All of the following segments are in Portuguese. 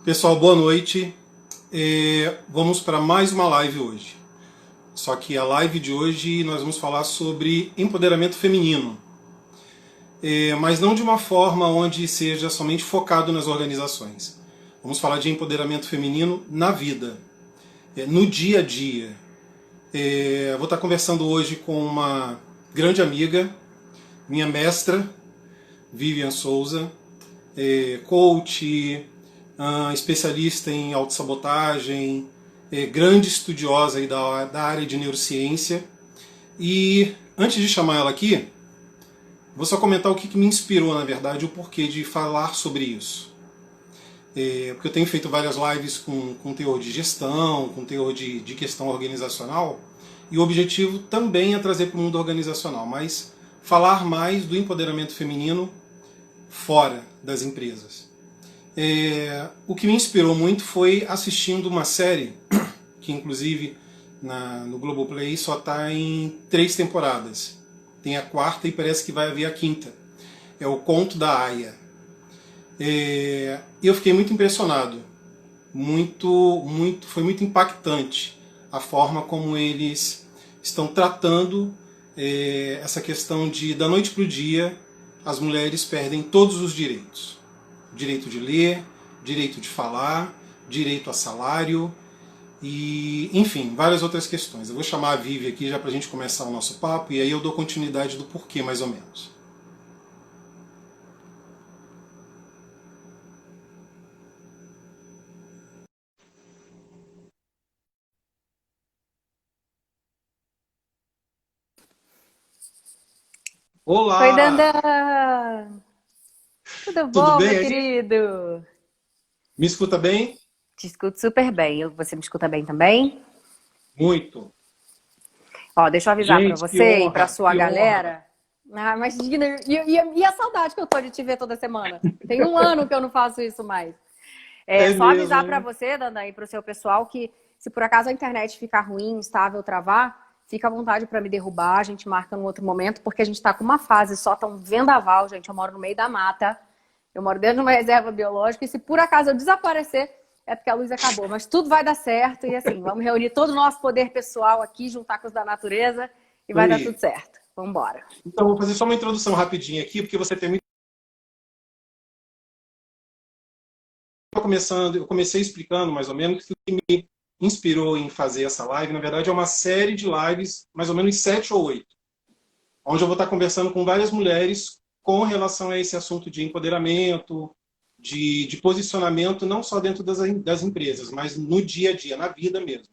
Pessoal, boa noite. Vamos para mais uma live hoje. Só que a live de hoje nós vamos falar sobre empoderamento feminino, mas não de uma forma onde seja somente focado nas organizações. Vamos falar de empoderamento feminino na vida, no dia a dia. Vou estar conversando hoje com uma grande amiga, minha mestra, Vivian Souza, coach, especialista em autossabotagem, grande estudiosa aí da área de neurociência. E antes de chamar ela aqui, vou só comentar o que me inspirou, na verdade, o porquê de falar sobre isso. Porque eu tenho feito várias lives com teor de gestão, com teor de questão organizacional, e o objetivo também é trazer para o mundo organizacional, mas falar mais do empoderamento feminino fora das empresas. O que me inspirou muito foi assistindo uma série, que inclusive no Globoplay só está em 3 temporadas. Tem a 4ª e parece que vai haver a 5ª. É o Conto da Aia. Eu fiquei muito impressionado. Foi muito impactante a forma como eles estão tratando essa questão de, da noite para o dia, as mulheres perdem todos os direitos. Direito de ler, direito de falar, direito a salário e, enfim, várias outras questões. Eu vou chamar a Vivi aqui já para a gente começar o nosso papo e aí eu dou continuidade do porquê, mais ou menos. Oi, Olá! Dandan! Tudo Tudo bom, bem meu aí? querido? Me escuta bem? Te escuto super bem. Você me escuta bem também? Muito. Ó, deixa eu avisar pra Gente, que você e pra honra, sua que honra. galera. Ah, imagina, e a saudade que eu tô de te ver toda semana? Tem um ano que eu não faço isso mais. É Só mesmo, avisar pra hein? você, Dandan, e pro seu pessoal que se por acaso a internet ficar ruim, instável, travar, fica à vontade pra me derrubar, a gente marca num outro momento, porque a gente tá com uma fase só, tá um vendaval, gente. Eu moro no meio da mata. Eu moro dentro de uma reserva biológica e se por acaso eu desaparecer, é porque a luz acabou. Mas tudo vai dar certo e assim, vamos reunir todo o nosso poder pessoal aqui, juntar com os da natureza e vai dar tudo Aí. certo. Vamos embora. Então, vou fazer só uma introdução rapidinha aqui, porque você tem muito. Eu comecei explicando mais ou menos que o que me inspirou em fazer essa live, na verdade, é uma série de lives, mais ou menos 7 ou 8, onde eu vou estar conversando com várias mulheres com relação a esse assunto de empoderamento, de posicionamento, não só dentro das empresas, mas no dia a dia, na vida mesmo.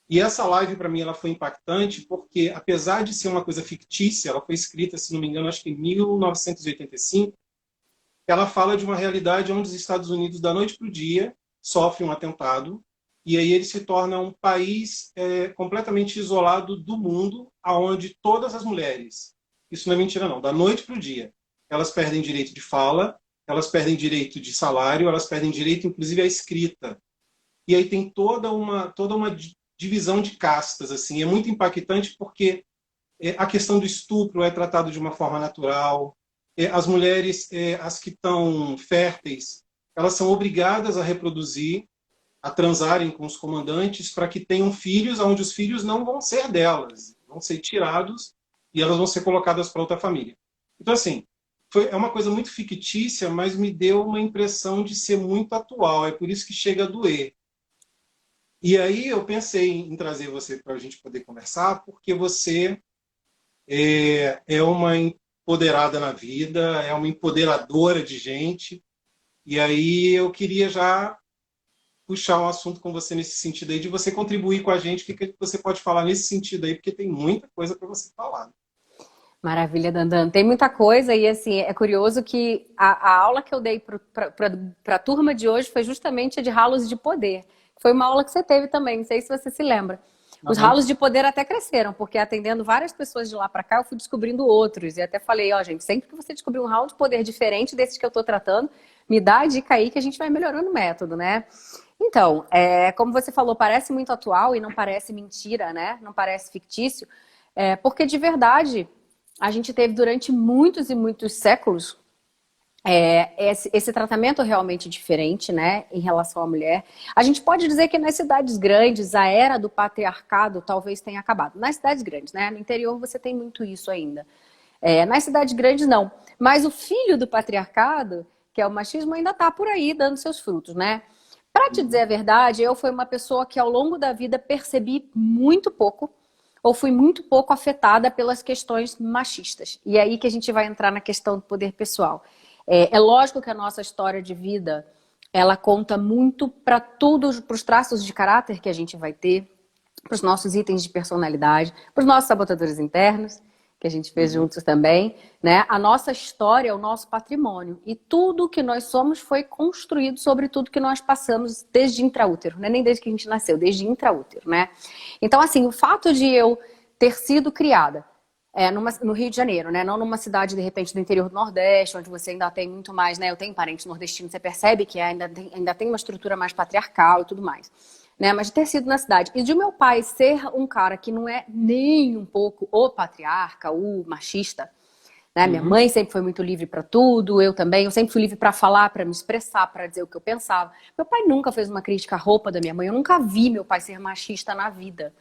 E essa live, para mim, ela foi impactante porque, apesar de ser uma coisa fictícia, ela foi escrita, se não me engano, acho que em 1985, ela fala de uma realidade onde os Estados Unidos, da noite para o dia, sofrem um atentado, e aí ele se torna um país completamente isolado do mundo, aonde todas as mulheres, isso não é mentira não, da noite para o dia, elas perdem direito de fala, elas perdem direito de salário, elas perdem direito, inclusive, à escrita. E aí tem toda uma divisão de castas, assim, é muito impactante porque a questão do estupro é tratado de uma forma natural. As mulheres, as que estão férteis, elas são obrigadas a reproduzir, a transarem com os comandantes para que tenham filhos, onde os filhos não vão ser delas, vão ser tirados e elas vão ser colocadas para outra família. Então, assim, é uma coisa muito fictícia, mas me deu uma impressão de ser muito atual. É por isso que chega a doer. E aí eu pensei em trazer você para a gente poder conversar, porque você é uma empoderada na vida, é uma empoderadora de gente. E aí eu queria já puxar um assunto com você nesse sentido aí, de você contribuir com a gente, o que que você pode falar nesse sentido aí, porque tem muita coisa para você falar. Maravilha, Dandan. Tem muita coisa e assim, é curioso que a aula que eu dei para a turma de hoje foi justamente a de ralos de poder. Foi uma aula que você teve também, não sei se você se lembra. Os Uhum. ralos de poder até cresceram, porque atendendo várias pessoas de lá para cá, eu fui descobrindo outros. E até falei, ó, gente, sempre que você descobrir um ralo de poder diferente desses que eu estou tratando, me dá a dica aí que a gente vai melhorando o método, né? Então, como você falou, parece muito atual e não parece mentira, né? Não parece fictício, porque de verdade a gente teve durante muitos e muitos séculos esse tratamento realmente diferente, né, em relação à mulher. A gente pode dizer que nas cidades grandes a era do patriarcado talvez tenha acabado. Nas cidades grandes, né? No interior você tem muito isso ainda. Nas cidades grandes não. Mas o filho do patriarcado, que é o machismo, ainda está por aí dando seus frutos, né? Para te dizer a verdade, eu fui uma pessoa que ao longo da vida percebi muito pouco ou fui muito pouco afetada pelas questões machistas. E é aí que a gente vai entrar na questão do poder pessoal. É lógico que a nossa história de vida, ela conta muito para tudo, para os traços de caráter que a gente vai ter, para os nossos itens de personalidade, para os nossos sabotadores internos, que a gente fez juntos também, né? A nossa história é o nosso patrimônio. E tudo que nós somos foi construído sobre tudo que nós passamos desde intraútero, não é nem desde que a gente nasceu, desde intraútero, né? Então, assim, o fato de eu ter sido criada no Rio de Janeiro, né? Não numa cidade, de repente, do interior do Nordeste, onde você ainda tem muito mais, né? Eu tenho parentes nordestinos, você percebe que ainda tem uma estrutura mais patriarcal e tudo mais. Né, mas de ter sido na cidade. E de meu pai ser um cara que não é nem um pouco o patriarca, o machista. Né? Minha mãe sempre foi muito livre para tudo, eu também. Eu sempre fui livre para falar, para me expressar, para dizer o que eu pensava. Meu pai nunca fez uma crítica à roupa da minha mãe. Eu nunca vi meu pai ser machista na vida.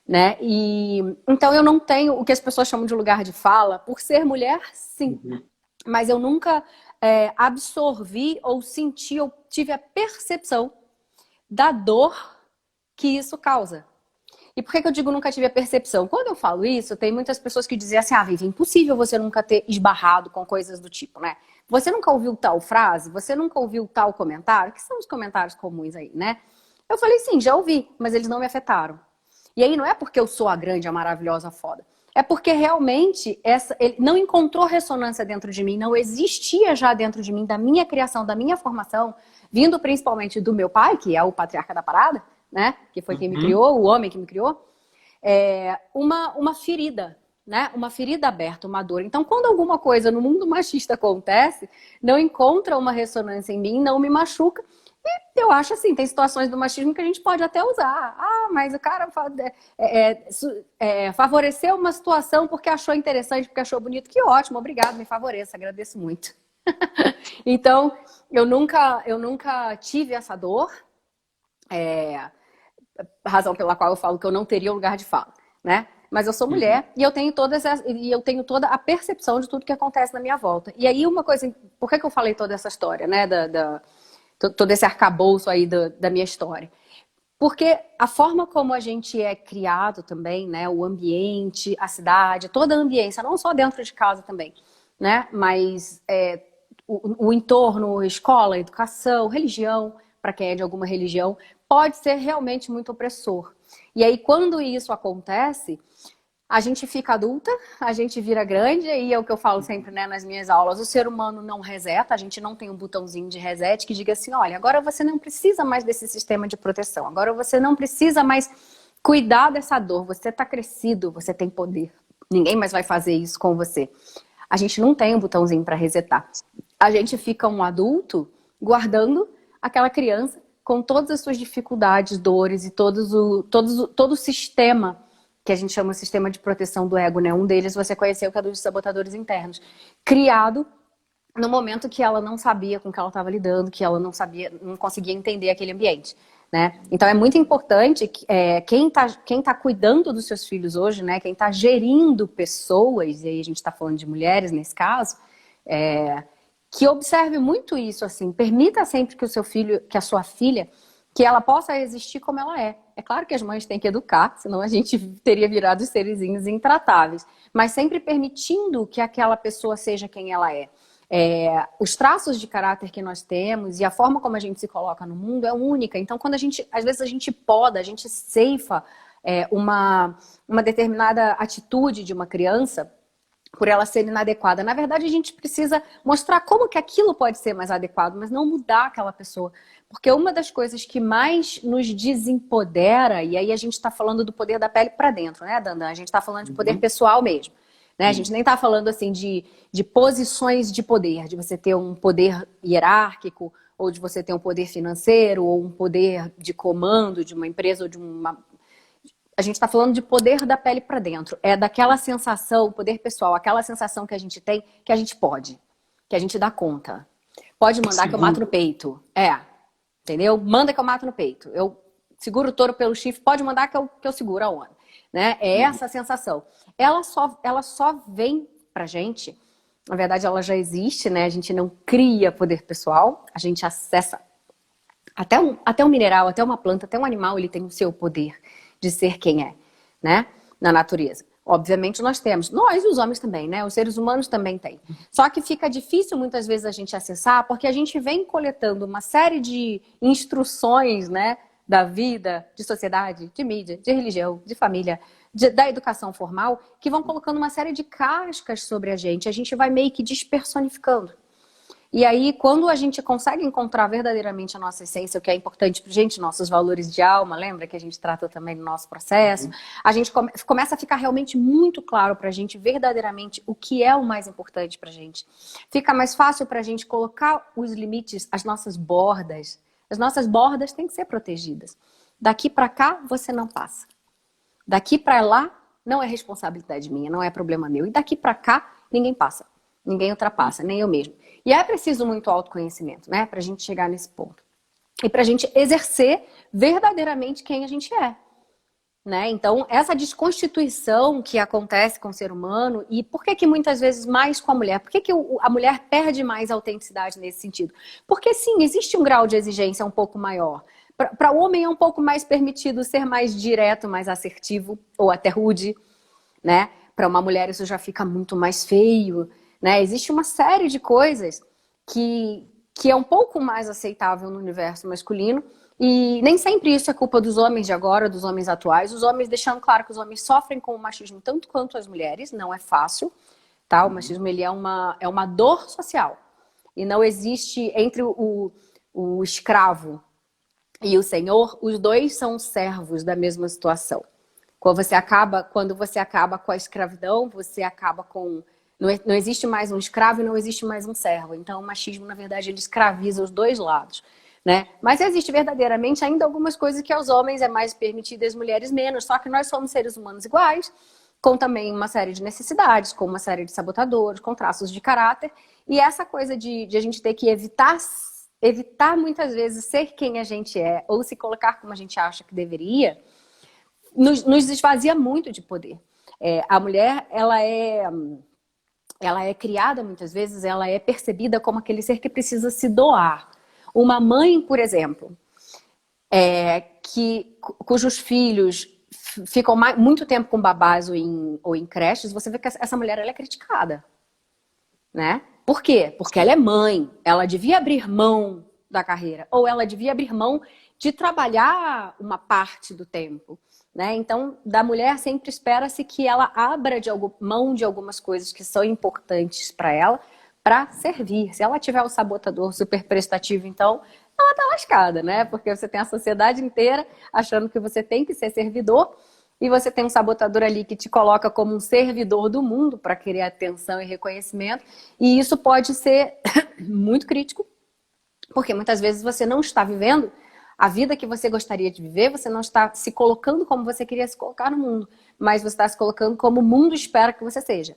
Né? E então eu não tenho o que as pessoas chamam de lugar de fala. Por ser mulher, sim. Mas eu nunca absorvi ou senti ou tive a percepção da dor que isso causa. E por que eu digo nunca tive a percepção? Quando eu falo isso, tem muitas pessoas que dizem assim, Vivi, é impossível você nunca ter esbarrado com coisas do tipo, né? Você nunca ouviu tal frase? Você nunca ouviu tal comentário? Que são os comentários comuns aí, né? Eu falei, sim, já ouvi, mas eles não me afetaram. E aí não é porque eu sou a grande, a maravilhosa, a foda. É porque realmente ele não encontrou ressonância dentro de mim, não existia já dentro de mim, da minha criação, da minha formação, vindo principalmente do meu pai, que é o patriarca da parada, né? Que foi quem me criou, o homem que me criou, uma ferida, né? Uma ferida aberta, uma dor. Então, quando alguma coisa no mundo machista acontece, não encontra uma ressonância em mim, não me machuca. E eu acho assim, tem situações do machismo que a gente pode até usar. Ah, mas o cara favoreceu uma situação porque achou interessante, porque achou bonito. Que ótimo, obrigado, me favoreça, agradeço muito. Então, eu nunca tive essa dor, razão pela qual eu falo que eu não teria lugar de fala, né? Mas eu sou mulher e eu tenho toda a percepção de tudo que acontece na minha volta. E aí uma coisa, por que eu falei toda essa história, né? Todo esse arcabouço aí da minha história? Porque a forma como a gente é criado também, né? O ambiente, a cidade, toda a ambiência, não só dentro de casa também, né? Mas o entorno, escola, educação, religião, para quem é de alguma religião, pode ser realmente muito opressor. E aí, quando isso acontece, a gente fica adulta, a gente vira grande, e é o que eu falo sempre, né, nas minhas aulas, o ser humano não reseta, a gente não tem um botãozinho de reset que diga assim, olha, agora você não precisa mais desse sistema de proteção, agora você não precisa mais cuidar dessa dor, você está crescido, você tem poder, ninguém mais vai fazer isso com você. A gente não tem um botãozinho para resetar. A gente fica um adulto guardando aquela criança com todas as suas dificuldades, dores e todo o sistema que a gente chama de sistema de proteção do ego, né? Um deles você conheceu, que é dos sabotadores internos. Criado no momento que ela não sabia com que ela estava lidando, que ela não conseguia entender aquele ambiente, né? Então é muito importante que quem tá cuidando dos seus filhos hoje, né? Quem está gerindo pessoas, e aí a gente está falando de mulheres nesse caso, que observe muito isso, assim, permita sempre que o seu filho, que a sua filha, que ela possa existir como ela é. É claro que as mães têm que educar, senão a gente teria virado serizinhos intratáveis, mas sempre permitindo que aquela pessoa seja quem ela é. Os traços de caráter que nós temos e a forma como a gente se coloca no mundo é única. Então, quando às vezes a gente poda, a gente ceifa uma determinada atitude de uma criança, por ela ser inadequada. Na verdade, a gente precisa mostrar como que aquilo pode ser mais adequado, mas não mudar aquela pessoa. Porque uma das coisas que mais nos desempodera, e aí a gente está falando do poder da pele para dentro, né, Dandan? A gente está falando de poder pessoal mesmo. Né? A gente nem está falando assim de posições de poder, de você ter um poder hierárquico, ou de você ter um poder financeiro, ou um poder de comando de uma empresa, ou de uma... A gente está falando de poder da pele para dentro. É daquela sensação, poder pessoal, aquela sensação que a gente tem que a gente pode. que a gente dá conta. Pode mandar que eu mato no peito. Entendeu? Manda que eu mato no peito. Eu seguro o touro pelo chifre, pode mandar que eu seguro a onda. Né? É essa a sensação. Ela só vem pra gente, na verdade ela já existe, né? A gente não cria poder pessoal, a gente acessa até um mineral, até uma planta, até um animal, ele tem o seu poder de ser quem é, né? Na natureza. Obviamente nós temos, nós e os homens também, né? Os seres humanos também têm. Só que fica difícil muitas vezes a gente acessar, porque a gente vem coletando uma série de instruções, né? Da vida, de sociedade, de mídia, de religião, de família, da educação formal, que vão colocando uma série de cascas sobre a gente vai meio que despersonificando. E aí, quando a gente consegue encontrar verdadeiramente a nossa essência, o que é importante pra gente, nossos valores de alma, lembra que a gente trata também no nosso processo, a gente começa a ficar realmente muito claro pra gente verdadeiramente o que é o mais importante pra gente. Fica mais fácil pra gente colocar os limites, as nossas bordas. As nossas bordas têm que ser protegidas. Daqui pra cá, você não passa. Daqui pra lá, não é responsabilidade minha, não é problema meu. E daqui pra cá, ninguém passa. Ninguém ultrapassa, nem eu mesmo. E é preciso muito autoconhecimento, né? Pra gente chegar nesse ponto. E pra gente exercer verdadeiramente quem a gente é. Né? Então, essa desconstituição que acontece com o ser humano, e por que muitas vezes mais com a mulher? Por que a mulher perde mais autenticidade nesse sentido? Porque sim, existe um grau de exigência um pouco maior. Para o homem é um pouco mais permitido ser mais direto, mais assertivo, ou até rude, né? Para uma mulher isso já fica muito mais feio. Né? Existe uma série de coisas que é um pouco mais aceitável no universo masculino e nem sempre isso é culpa dos homens de agora, dos homens atuais. Os homens, deixando claro que os homens sofrem com o machismo tanto quanto as mulheres, não é fácil, tá? O machismo ele é uma dor social e não existe entre o escravo e o senhor, os dois são servos da mesma situação. Quando você acaba com a escravidão, você acaba com... Não existe mais um escravo e não existe mais um servo. Então, o machismo, na verdade, ele escraviza os dois lados. Né? Mas existe verdadeiramente ainda algumas coisas que aos homens é mais permitido e às mulheres menos. Só que nós somos seres humanos iguais, com também uma série de necessidades, com uma série de sabotadores, com traços de caráter. E essa coisa de a gente ter que evitar muitas vezes ser quem a gente é ou se colocar como a gente acha que deveria, nos esvazia muito de poder. A mulher, ela é criada muitas vezes, ela é percebida como aquele ser que precisa se doar. Uma mãe, por exemplo, cujos filhos ficam muito tempo com babás ou em creches, você vê que essa mulher ela é criticada. Né? Por quê? Porque ela é mãe, ela devia abrir mão da carreira, ou ela devia abrir mão de trabalhar uma parte do tempo. Né? Então, da mulher sempre espera-se que ela abra mão de algumas coisas que são importantes para ela, para servir. Se ela tiver o sabotador super prestativo, então, ela tá lascada, né? Porque você tem a sociedade inteira achando que você tem que ser servidor e você tem um sabotador ali que te coloca como um servidor do mundo para querer atenção e reconhecimento. E isso pode ser muito crítico, porque muitas vezes você não está vivendo a vida que você gostaria de viver, você não está se colocando como você queria se colocar no mundo, mas você está se colocando como o mundo espera que você seja.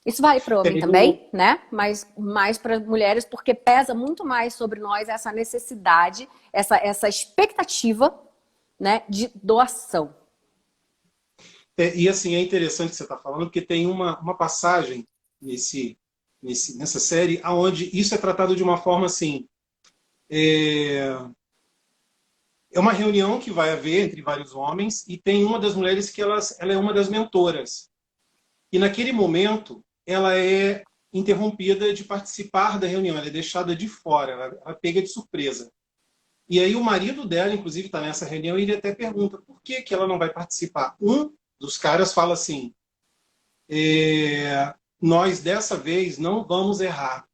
Isso vale para o homem também, né? Mas mais para mulheres, porque pesa muito mais sobre nós essa necessidade, essa expectativa, né, de doação. E assim, é interessante o que você está falando, porque tem uma passagem nessa série onde isso é tratado de uma forma assim... É uma reunião que vai haver entre vários homens e tem uma das mulheres que ela é uma das mentoras. E naquele momento, ela é interrompida de participar da reunião, ela é deixada de fora, ela pega de surpresa. E aí o marido dela, inclusive, está nessa reunião e ele até pergunta por que ela não vai participar. Um dos caras fala assim, nós dessa vez não vamos errar.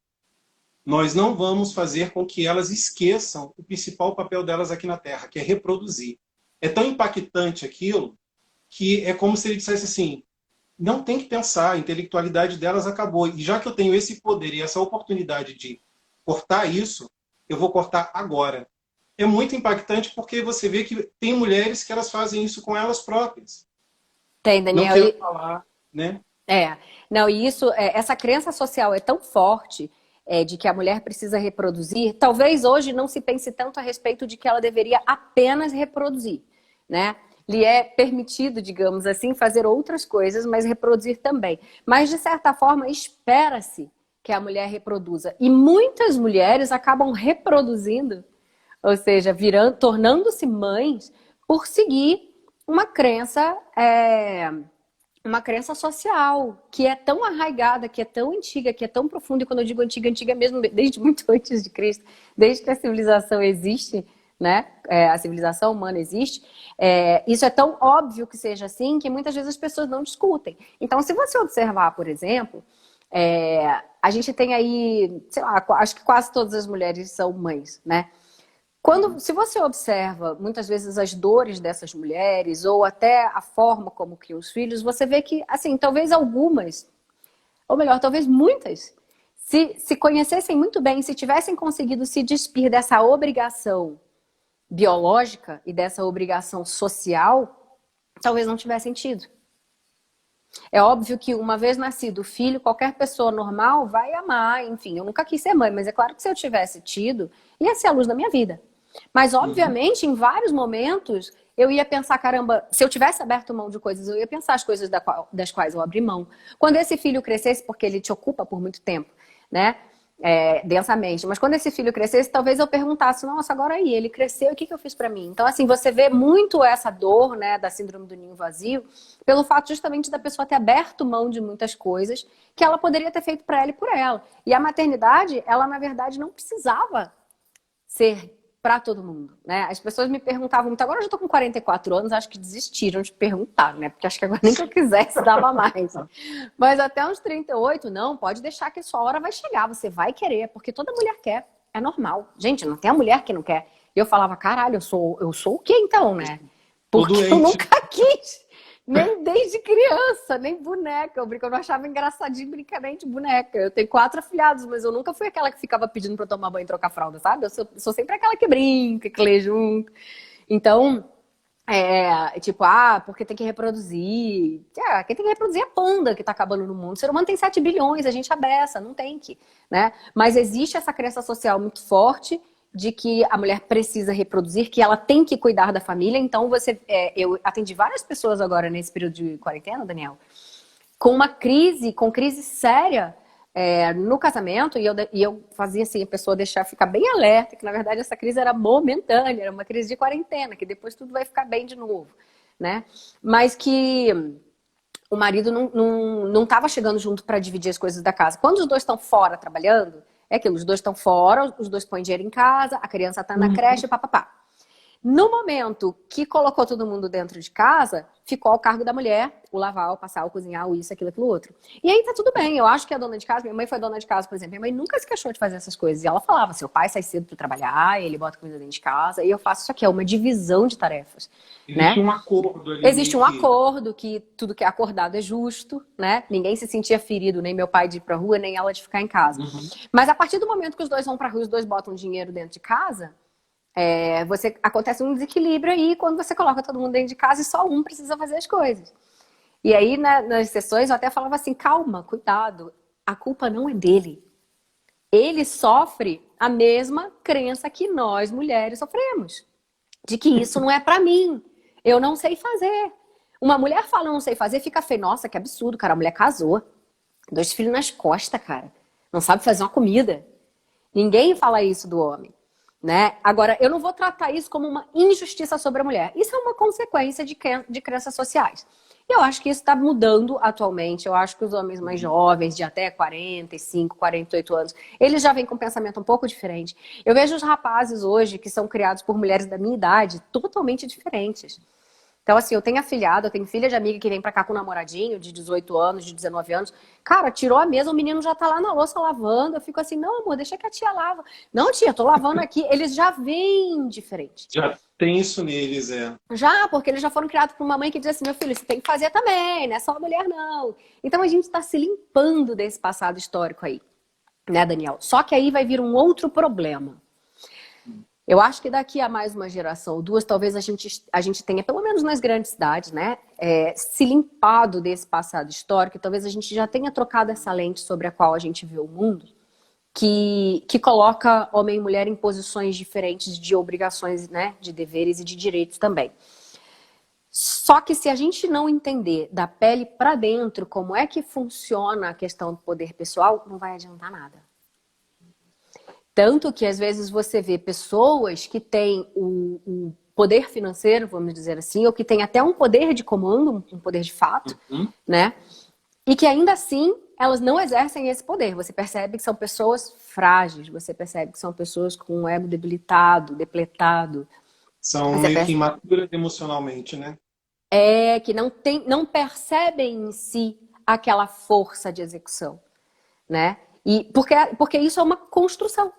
Nós não vamos fazer com que elas esqueçam o principal papel delas aqui na Terra, que é reproduzir. É tão impactante aquilo que é como se ele dissesse assim, não tem que pensar, a intelectualidade delas acabou. E já que eu tenho esse poder e essa oportunidade de cortar isso, eu vou cortar agora. É muito impactante porque você vê que tem mulheres que elas fazem isso com elas próprias. Tem, Daniel. Não quero falar, né? Não, e isso, essa crença social é tão forte de que a mulher precisa reproduzir, talvez hoje não se pense tanto a respeito de que ela deveria apenas reproduzir, né? Lhe é permitido, digamos assim, fazer outras coisas, mas reproduzir também. Mas, de certa forma, espera-se que a mulher reproduza. E muitas mulheres acabam reproduzindo, ou seja, tornando-se mães por seguir uma crença social, que é tão arraigada, que é tão antiga, que é tão profunda. E quando eu digo antiga, antiga mesmo, desde muito antes de Cristo, desde que a civilização existe, né? A civilização humana existe. Isso é tão óbvio que seja assim, que muitas vezes as pessoas não discutem. Então, se você observar, por exemplo, a gente tem aí, sei lá, acho que quase todas as mulheres são mães, né? Se você observa muitas vezes as dores dessas mulheres ou até a forma como criam os filhos, você vê que, assim, talvez algumas, ou melhor, talvez muitas, se conhecessem muito bem, se tivessem conseguido se despir dessa obrigação biológica e dessa obrigação social, talvez não tivessem tido. É óbvio que uma vez nascido o filho, qualquer pessoa normal vai amar, enfim, eu nunca quis ser mãe, mas é claro que se eu tivesse tido, ia ser a luz da minha vida. Mas, obviamente, em vários momentos, eu ia pensar, caramba, se eu tivesse aberto mão de coisas, eu ia pensar as coisas das quais eu abri mão. Quando esse filho crescesse, porque ele te ocupa por muito tempo, né? Densamente. Mas quando esse filho crescesse, talvez eu perguntasse, nossa, agora aí, ele cresceu, o que eu fiz pra mim? Então, assim, você vê muito essa dor, né, da síndrome do ninho vazio, pelo fato justamente da pessoa ter aberto mão de muitas coisas que ela poderia ter feito pra ela e por ela. E a maternidade, ela, na verdade, não precisava ser para todo mundo, né? As pessoas me perguntavam muito, agora eu já tô com 44 anos, acho que desistiram de perguntar, né? Porque acho que agora nem que eu quisesse dava mais. Mas até uns 38, não, pode deixar que a sua hora vai chegar, você vai querer, porque toda mulher quer, é normal. Gente, não tem a mulher que não quer. E eu falava, caralho, eu sou o quê então, né? Porque eu nunca quis. Nem desde criança, nem boneca. Eu não achava engraçadinho brincar nem de boneca. Eu tenho 4 afilhados, mas eu nunca fui aquela que ficava pedindo pra eu tomar banho e trocar fralda, sabe? Eu sou sempre aquela que brinca, que lê junto. Então, tipo, porque tem que reproduzir. Quem tem que reproduzir é a panda que tá acabando no mundo. O ser humano tem 7 bilhões, a gente é beça, não tem que, né? Mas existe essa crença social muito forte de que a mulher precisa reproduzir, que ela tem que cuidar da família. Então, eu atendi várias pessoas agora nesse período de quarentena, Daniel, com crise séria no casamento, e eu fazia assim, a pessoa ficar bem alerta, que na verdade essa crise era momentânea, era uma crise de quarentena, que depois tudo vai ficar bem de novo, né? Mas que o marido não estava chegando junto para dividir as coisas da casa. Quando os dois estão fora trabalhando, é aquilo, os dois estão fora, os dois põem dinheiro em casa, a criança está na creche, papapá. No momento que colocou todo mundo dentro de casa, ficou ao cargo da mulher o lavar, o passar, o cozinhar, o isso, aquilo, aquilo outro. E aí tá tudo bem, eu acho que a dona de casa, minha mãe foi dona de casa, por exemplo, minha mãe nunca se queixou de fazer essas coisas. E ela falava, seu pai sai cedo para trabalhar, ele bota comida dentro de casa, e eu faço isso aqui, é uma divisão de tarefas. Existe um acordo ali. Existe um acordo que tudo que é acordado é justo, né? Ninguém se sentia ferido, nem meu pai de ir pra rua, nem ela de ficar em casa. Mas a partir do momento que os dois vão pra rua e os dois botam dinheiro dentro de casa, acontece um desequilíbrio aí quando você coloca todo mundo dentro de casa e só um precisa fazer as coisas. E aí, nas sessões, eu até falava assim, calma, cuidado, a culpa não é dele. Ele sofre a mesma crença que nós, mulheres, sofremos. De que isso não é pra mim. Eu não sei fazer. Uma mulher fala não sei fazer, fica feio. Nossa, que absurdo, cara. A mulher casou. 2 filhos nas costas, cara. Não sabe fazer uma comida. Ninguém fala isso do homem, né? Agora, eu não vou tratar isso como uma injustiça sobre a mulher. Isso é uma consequência de crenças sociais. E eu acho que isso está mudando atualmente. Eu acho que os homens mais jovens, de até 45, 48 anos, eles já vêm com um pensamento um pouco diferente. Eu vejo os rapazes hoje que são criados por mulheres da minha idade totalmente diferentes. Então, assim, eu tenho afilhado, eu tenho filha de amiga que vem pra cá com um namoradinho de 18 anos, de 19 anos. Cara, tirou a mesa, o menino já tá lá na louça lavando. Eu fico assim, não, amor, deixa que a tia lava. Não, tia, tô lavando aqui. Eles já vêm diferente. Já tem isso neles, Já, porque eles já foram criados por uma mãe que diz assim, meu filho, você tem que fazer também, não é só a mulher, não. Então, a gente tá se limpando desse passado histórico aí, né, Daniel? Só que aí vai vir um outro problema. Eu acho que daqui a mais uma geração ou duas, talvez a gente tenha, pelo menos nas grandes cidades, né, se limpado desse passado histórico, e talvez a gente já tenha trocado essa lente sobre a qual a gente vê o mundo, que coloca homem e mulher em posições diferentes de obrigações, né, de deveres e de direitos também. Só que se a gente não entender da pele para dentro como é que funciona a questão do poder pessoal, não vai adiantar nada. Tanto que às vezes você vê pessoas que têm o poder financeiro, vamos dizer assim, ou que têm até um poder de comando, um poder de fato, né? E que ainda assim elas não exercem esse poder. Você percebe que são pessoas frágeis, você percebe que são pessoas com o ego debilitado, depletado. São meio que imaturas emocionalmente, né? Que não percebem em si aquela força de execução, né? E porque isso é uma construção.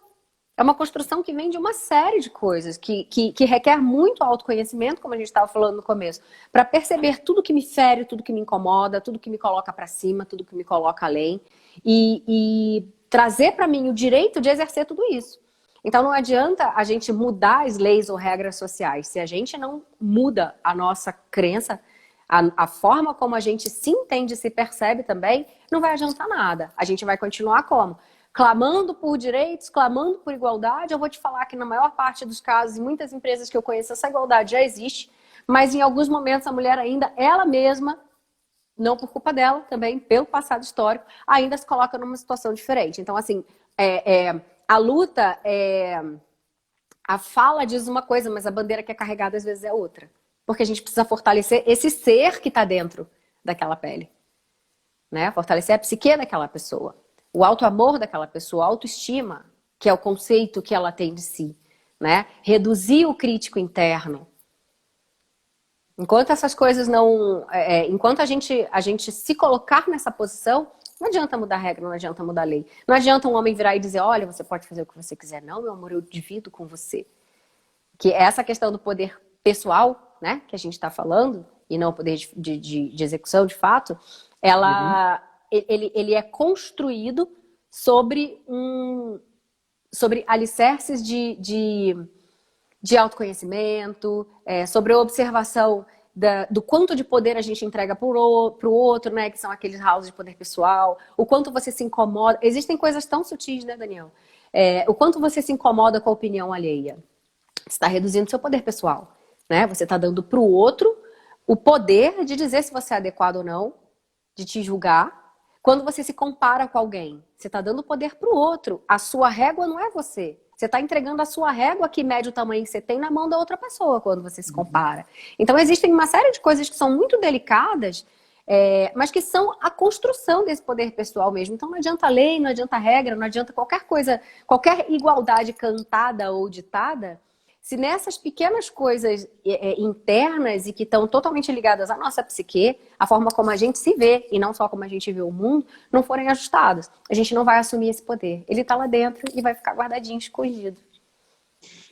É uma construção que vem de uma série de coisas, que requer muito autoconhecimento, como a gente estava falando no começo, para perceber tudo que me fere, tudo que me incomoda, tudo que me coloca para cima, tudo que me coloca além, e trazer para mim o direito de exercer tudo isso. Então não adianta a gente mudar as leis ou regras sociais. Se a gente não muda a nossa crença, a forma como a gente se entende e se percebe também, não vai adiantar nada. A gente vai continuar como? Clamando por direitos, clamando por igualdade. Eu vou te falar que na maior parte dos casos, em muitas empresas que eu conheço, essa igualdade já existe, mas em alguns momentos a mulher ainda, ela mesma, não por culpa dela, também pelo passado histórico, ainda se coloca numa situação diferente. Então, assim, a luta, a fala diz uma coisa, mas a bandeira que é carregada às vezes é outra. Porque a gente precisa fortalecer esse ser que está dentro daquela pele, né? Fortalecer a psique daquela pessoa. O auto-amor daquela pessoa, a autoestima, que é o conceito que ela tem de si, né? Reduzir o crítico interno. Enquanto essas coisas não... enquanto a gente se colocar nessa posição, não adianta mudar a regra, não adianta mudar a lei. Não adianta um homem virar e dizer, olha, você pode fazer o que você quiser. Não, meu amor, eu divido com você. Que essa questão do poder pessoal, né, que a gente está falando, e não o poder de execução, de fato, ele é construído sobre alicerces de autoconhecimento, sobre a observação do quanto de poder a gente entrega para o outro, né, que são aqueles houses de poder pessoal, o quanto você se incomoda. Existem coisas tão sutis, né, Daniel? O quanto você se incomoda com a opinião alheia. Você está reduzindo seu poder pessoal, né? Você está dando para o outro o poder de dizer se você é adequado ou não, de te julgar. Quando você se compara com alguém, você está dando poder para o outro. A sua régua não é você. Você está entregando a sua régua que mede o tamanho que você tem na mão da outra pessoa quando você se compara. Então existem uma série de coisas que são muito delicadas, mas que são a construção desse poder pessoal mesmo. Então não adianta lei, não adianta regra, não adianta qualquer coisa, qualquer igualdade cantada ou ditada, se nessas pequenas coisas internas e que estão totalmente ligadas à nossa psique, a forma como a gente se vê, e não só como a gente vê o mundo, não forem ajustadas, a gente não vai assumir esse poder. Ele está lá dentro e vai ficar guardadinho, escondido.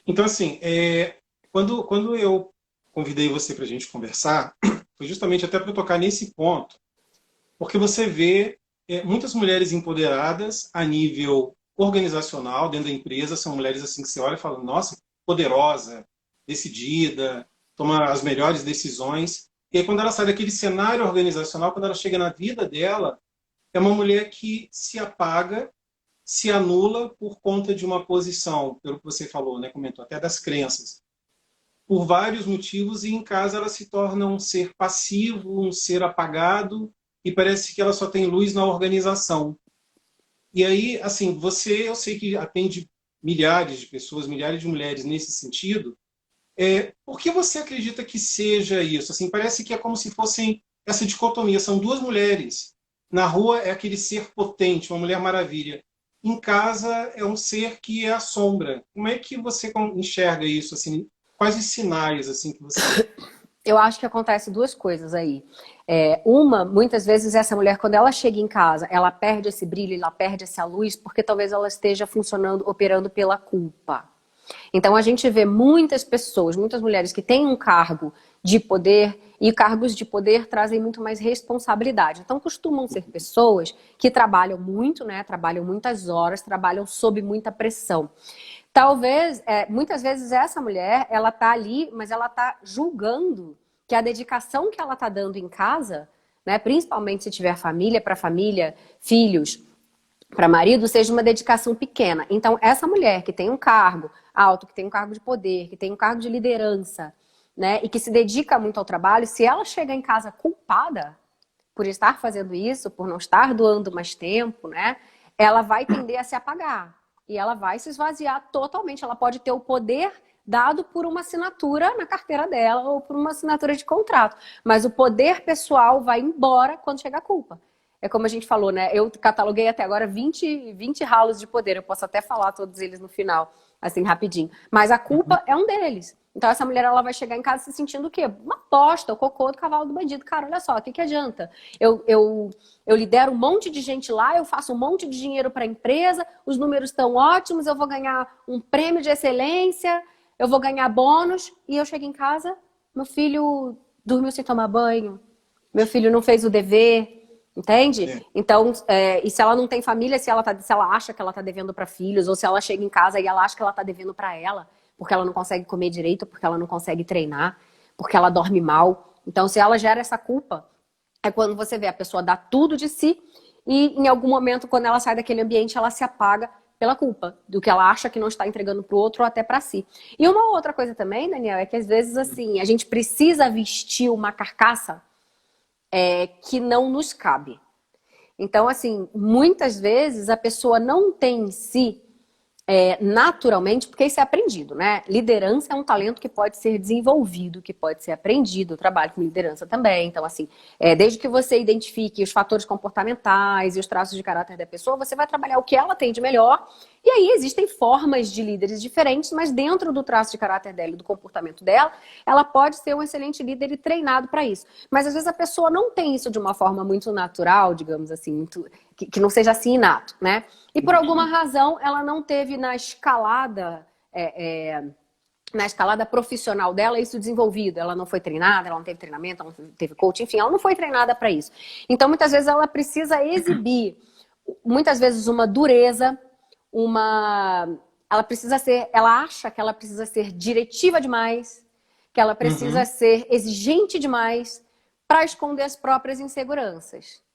Então, assim, quando eu convidei você para a gente conversar, foi justamente até para tocar nesse ponto, porque você vê muitas mulheres empoderadas a nível organizacional, dentro da empresa, são mulheres assim que você olha e fala, nossa, poderosa, decidida, toma as melhores decisões. E aí, quando ela sai daquele cenário organizacional, quando ela chega na vida dela, é uma mulher que se apaga, se anula por conta de uma posição, pelo que você falou, né, comentou, até das crenças. Por vários motivos, e em casa ela se torna um ser passivo, um ser apagado, e parece que ela só tem luz na organização. E aí, assim, eu sei que atende milhares de pessoas, milhares de mulheres nesse sentido. Por que você acredita que seja isso? Assim, parece que é como se fossem essa dicotomia. São duas mulheres. Na rua é aquele ser potente, uma mulher maravilha. Em casa é um ser que é a sombra. Como é que você enxerga isso? Assim, quais os sinais assim, que você... Eu acho que acontece duas coisas aí. Muitas vezes essa mulher, quando ela chega em casa, ela perde esse brilho, ela perde essa luz, porque talvez ela esteja funcionando, operando pela culpa. Então a gente vê muitas pessoas, muitas mulheres que têm um cargo de poder, e cargos de poder trazem muito mais responsabilidade. Então costumam ser pessoas que trabalham muito, né? Trabalham muitas horas, trabalham sob muita pressão. Talvez, muitas vezes essa mulher, ela tá ali, mas ela tá julgando que a dedicação que ela tá dando em casa, né? Principalmente se tiver família, filhos, para marido, seja uma dedicação pequena. Então, essa mulher que tem um cargo alto, que tem um cargo de poder, que tem um cargo de liderança, né, e que se dedica muito ao trabalho, se ela chega em casa culpada por estar fazendo isso, por não estar doando mais tempo, né, ela vai tender a se apagar. E ela vai se esvaziar totalmente. Ela pode ter o poder dado por uma assinatura na carteira dela ou por uma assinatura de contrato. Mas o poder pessoal vai embora quando chega a culpa. É como a gente falou, né? Eu cataloguei até agora 20 ralos de poder. Eu posso até falar todos eles no final, assim, rapidinho. Mas a culpa é um deles. Então essa mulher, ela vai chegar em casa se sentindo o quê? Uma bosta, o cocô do cavalo do bandido. Cara, olha só, o que adianta? Eu lidero um monte de gente lá, eu faço um monte de dinheiro para a empresa, os números estão ótimos, eu vou ganhar um prêmio de excelência, eu vou ganhar bônus, e eu chego em casa, meu filho dormiu sem tomar banho, meu filho não fez o dever. Entende? É. Então, e se ela não tem família, se ela acha que ela tá devendo para filhos, ou se ela chega em casa e ela acha que ela tá devendo para ela, porque ela não consegue comer direito, porque ela não consegue treinar, porque ela dorme mal. Então, se ela gera essa culpa, é quando você vê a pessoa dar tudo de si e em algum momento, quando ela sai daquele ambiente, ela se apaga pela culpa do que ela acha que não está entregando pro outro ou até para si. E uma outra coisa também, Daniel, é que às vezes assim, a gente precisa vestir uma carcaça que não nos cabe. Então, assim, muitas vezes a pessoa não tem em si, naturalmente, porque isso é aprendido, né? Liderança é um talento que pode ser desenvolvido, que pode ser aprendido. Eu trabalho com liderança também. Então, assim, desde que você identifique os fatores comportamentais e os traços de caráter da pessoa, você vai trabalhar o que ela tem de melhor. E aí existem formas de líderes diferentes, mas dentro do traço de caráter dela e do comportamento dela, ela pode ser um excelente líder e treinado para isso. Mas às vezes a pessoa não tem isso de uma forma muito natural, digamos assim, que não seja assim inato, né? E por alguma razão ela não teve na escalada profissional dela isso desenvolvido. Ela não foi treinada, ela não teve treinamento, ela não teve coach, enfim, ela não foi treinada para isso. Então muitas vezes ela precisa exibir, muitas vezes uma dureza, ela acha que ela precisa ser diretiva demais, que ela precisa ser exigente demais para esconder as próprias inseguranças.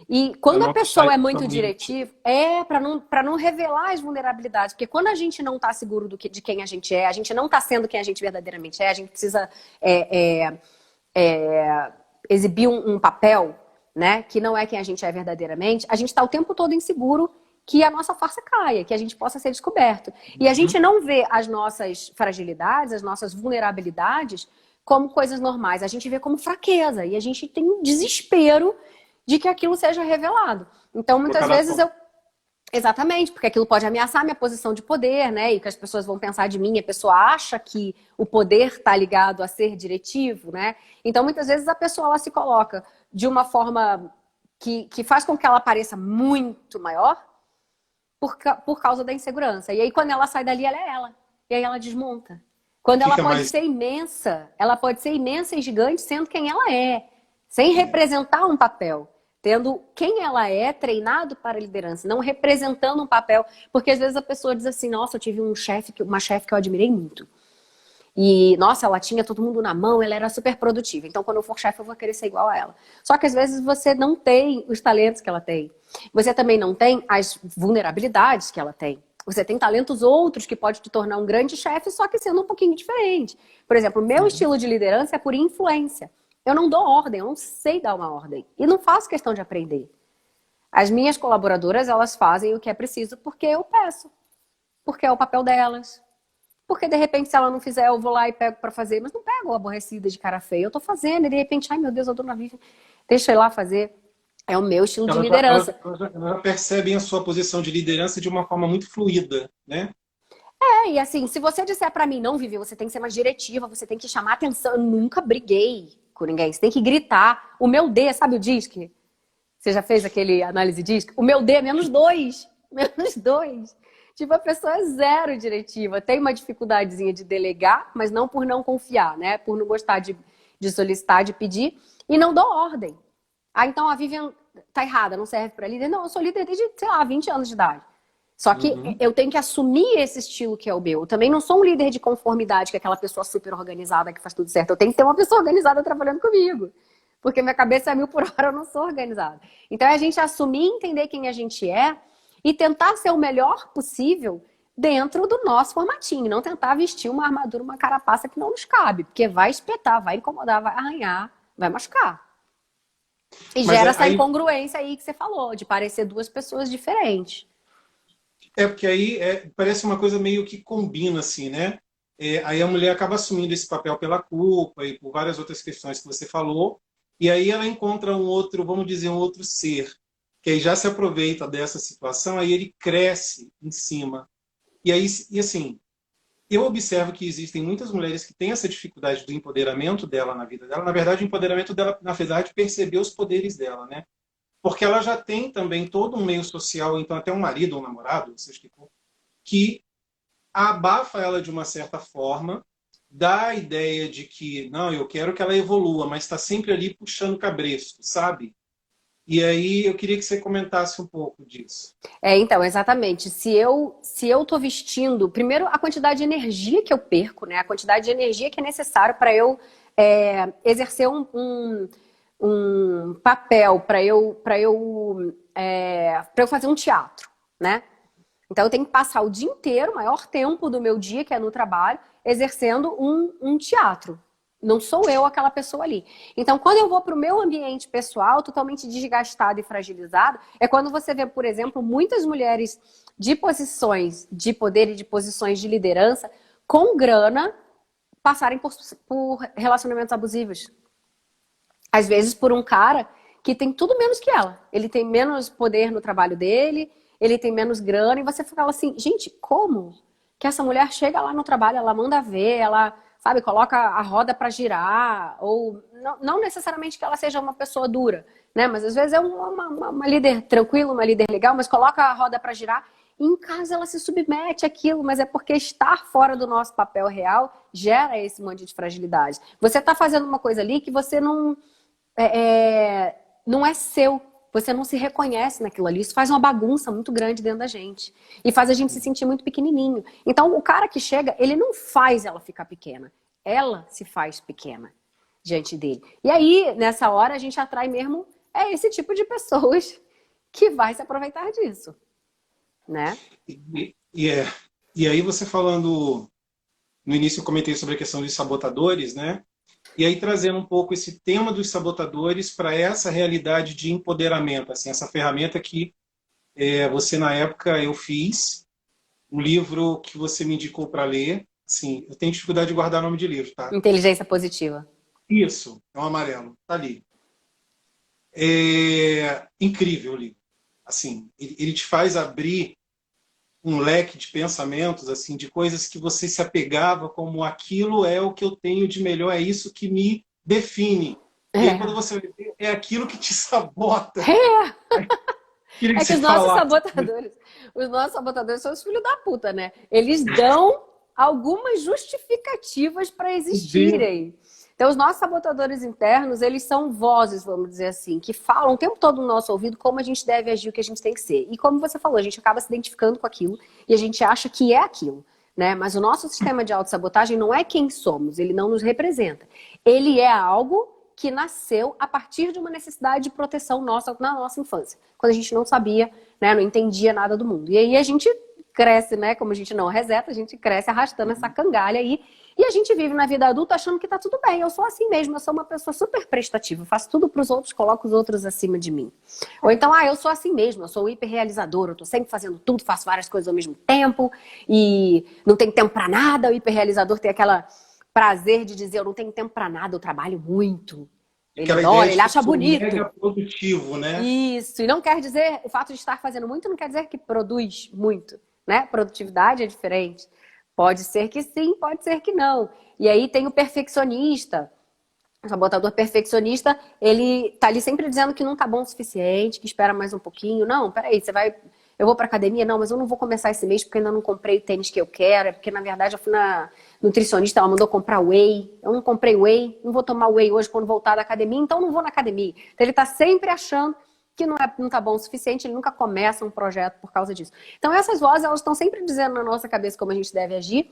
E quando a pessoa é muito diretiva, para não revelar as vulnerabilidades, porque quando a gente não está seguro de quem a gente não está sendo quem a gente verdadeiramente é, a gente precisa exibir um papel, né, que não é quem a gente é verdadeiramente, a gente está o tempo todo inseguro que a nossa farsa caia, que a gente possa ser descoberto. E a gente não vê as nossas fragilidades, as nossas vulnerabilidades como coisas normais, a gente vê como fraqueza, e a gente tem um desespero de que aquilo seja revelado. Então, muitas vezes Exatamente, porque aquilo pode ameaçar minha posição de poder, né? E o que as pessoas vão pensar de mim, a pessoa acha que o poder está ligado a ser diretivo, né? Então, muitas vezes a pessoa ela se coloca de uma forma que faz com que ela pareça muito maior por causa da insegurança. E aí, quando ela sai dali, ela é ela. E aí ela desmonta. Quando ela pode ser imensa, ela pode ser imensa e gigante sendo quem ela é, sem representar um papel. Tendo quem ela é treinado para a liderança, não representando um papel. Porque às vezes a pessoa diz assim, nossa, eu tive uma chefe que eu admirei muito. E, nossa, ela tinha todo mundo na mão, ela era super produtiva. Então, quando eu for chefe, eu vou querer ser igual a ela. Só que às vezes você não tem os talentos que ela tem. Você também não tem as vulnerabilidades que ela tem. Você tem talentos outros que pode te tornar um grande chefe, só que sendo um pouquinho diferente. Por exemplo, o meu estilo de liderança é por influência. Eu não dou ordem, eu não sei dar uma ordem. E não faço questão de aprender. As minhas colaboradoras, elas fazem o que é preciso porque eu peço. Porque é o papel delas. Porque, de repente, se ela não fizer, eu vou lá e pego pra fazer. Mas não pego aborrecida de cara feia. Eu tô fazendo e, de repente, ai, meu Deus, a dona Vivian, deixa eu ir lá fazer. É o meu estilo de liderança. Ela percebe a sua posição de liderança de uma forma muito fluida, né? E assim, se você disser pra mim, não, Vivi, você tem que ser mais diretiva, você tem que chamar atenção. Eu nunca briguei com ninguém. Você tem que gritar. O meu D, sabe o DISC? Você já fez aquele análise DISC? O meu D é -2. -2. Tipo, a pessoa é zero diretiva, tem uma dificuldadezinha de delegar, mas não por não confiar, né? Por não gostar de solicitar, de pedir, e não dou ordem. Ah, então a Vivian tá errada, não serve para líder. Não, eu sou líder desde, sei lá, 20 anos de idade. Só que eu tenho que assumir esse estilo que é o meu. Eu também não sou um líder de conformidade, que é aquela pessoa super organizada que faz tudo certo. Eu tenho que ter uma pessoa organizada trabalhando comigo. Porque minha cabeça é 1000 por hora, eu não sou organizada. Então é a gente assumir, entender quem a gente é e tentar ser o melhor possível dentro do nosso formatinho. Não tentar vestir uma armadura, uma carapaça que não nos cabe. Porque vai espetar, vai incomodar, vai arranhar, vai machucar. E Mas gera essa incongruência aí que você falou, de parecer duas pessoas diferentes. porque aí parece uma coisa meio que combina, assim, né? Aí a mulher acaba assumindo esse papel pela culpa e por várias outras questões que você falou, e aí ela encontra um outro, vamos dizer, um outro ser, que aí já se aproveita dessa situação, aí ele cresce em cima. E aí, e assim, eu observo que existem muitas mulheres que têm essa dificuldade do empoderamento dela na vida dela. Na verdade, o empoderamento dela, na verdade, perceber os poderes dela, né? Porque ela já tem também todo um meio social, então até um marido ou um namorado, seja o que for, que abafa ela de uma certa forma, dá a ideia de que, não, eu quero que ela evolua, mas está sempre ali puxando cabresto, sabe? E aí eu queria que você comentasse um pouco disso. Então, exatamente. Se eu tô vestindo, primeiro a quantidade de energia que eu perco, né? A quantidade de energia que é necessário para eu exercer um papel, para eu fazer um teatro, né? Então eu tenho que passar o dia inteiro, o maior tempo do meu dia, que é no trabalho, exercendo um teatro. Não sou eu aquela pessoa ali. Então, quando eu vou para o meu ambiente pessoal, totalmente desgastado e fragilizado, é quando você vê, por exemplo, muitas mulheres de posições de poder e de posições de liderança com grana passarem por relacionamentos abusivos. Às vezes por um cara que tem tudo menos que ela. Ele tem menos poder no trabalho dele, ele tem menos grana, e você fala assim, gente, como que essa mulher chega lá no trabalho, ela manda ver, ela, sabe, coloca a roda para girar, ou não necessariamente que ela seja uma pessoa dura, né? Mas às vezes é uma líder tranquila, uma líder legal, mas coloca a roda para girar, e em casa ela se submete àquilo, mas é porque estar fora do nosso papel real gera esse monte de fragilidade. Você está fazendo uma coisa ali que você não é seu. Você não se reconhece naquilo ali. Isso faz uma bagunça muito grande dentro da gente. E faz a gente se sentir muito pequenininho. Então, o cara que chega, ele não faz ela ficar pequena. Ela se faz pequena diante dele. E aí, nessa hora, a gente atrai mesmo esse tipo de pessoas que vai se aproveitar disso. Né? E aí você falando... No início eu comentei sobre a questão dos sabotadores, né? E aí trazendo um pouco esse tema dos sabotadores para essa realidade de empoderamento, assim, essa ferramenta que você na época eu fiz, um livro que você me indicou para ler, assim, eu tenho dificuldade de guardar nome de livro, tá? Inteligência positiva. Isso, é um amarelo, tá ali. Incrível o livro, assim, ele te faz abrir um leque de pensamentos, assim, de coisas que você se apegava como aquilo é o que eu tenho de melhor, é isso que me define. E aí quando você vê, é aquilo que te sabota. Queria que É que você falasse. os nossos sabotadores são os filhos da puta, né? Eles dão algumas justificativas para existirem. Então, os nossos sabotadores internos, eles são vozes, vamos dizer assim, que falam o tempo todo no nosso ouvido como a gente deve agir, o que a gente tem que ser. E como você falou, a gente acaba se identificando com aquilo e a gente acha que é aquilo, né? Mas o nosso sistema de autossabotagem não é quem somos, ele não nos representa. Ele é algo que nasceu a partir de uma necessidade de proteção nossa na nossa infância, quando a gente não sabia, né, não entendia nada do mundo. E aí a gente cresce, né, como a gente não reseta, a gente cresce arrastando essa cangalha aí, e a gente vive na vida adulta achando que tá tudo bem, eu sou assim mesmo, eu sou uma pessoa super prestativa, eu faço tudo pros outros, coloco os outros acima de mim. Ou então, eu sou assim mesmo, eu sou hiperrealizador, eu tô sempre fazendo tudo, faço várias coisas ao mesmo tempo, e não tem tempo pra nada, o hiperrealizador tem aquela prazer de dizer, eu não tenho tempo pra nada, eu trabalho muito. Ele adora, ele acha bonito. Mega produtivo, né? Isso, e não quer dizer, o fato de estar fazendo muito não quer dizer que produz muito, né? Produtividade é diferente. Pode ser que sim, pode ser que não. E aí tem o perfeccionista. O sabotador perfeccionista, ele tá ali sempre dizendo que não tá bom o suficiente, que espera mais um pouquinho. Não, peraí, você vai... Eu vou pra academia? Não, mas eu não vou começar esse mês porque ainda não comprei o tênis que eu quero. É porque, na verdade, eu fui na nutricionista, ela mandou comprar whey. Eu não comprei whey, não vou tomar whey hoje quando voltar da academia, então não vou na academia. Então ele tá sempre achando que não tá bom o suficiente, ele nunca começa um projeto por causa disso. Então essas vozes, elas estão sempre dizendo na nossa cabeça como a gente deve agir,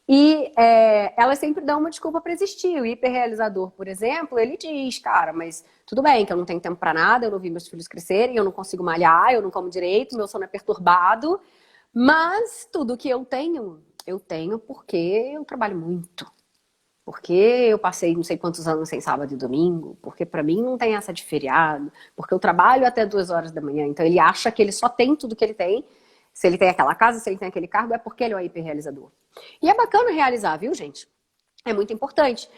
e elas sempre dão uma desculpa para existir. O hiperrealizador, por exemplo, ele diz, cara, mas tudo bem que eu não tenho tempo para nada, eu não vi meus filhos crescerem, eu não consigo malhar, eu não como direito, meu sono é perturbado, mas tudo que eu tenho porque eu trabalho muito. Porque eu passei não sei quantos anos sem sábado e domingo, porque para mim não tem essa de feriado, porque eu trabalho até 2 horas da manhã. Então ele acha que ele só tem tudo que ele tem. Se ele tem aquela casa, se ele tem aquele cargo, é porque ele é o hiperrealizador. E é bacana realizar, viu, gente? É muito importante.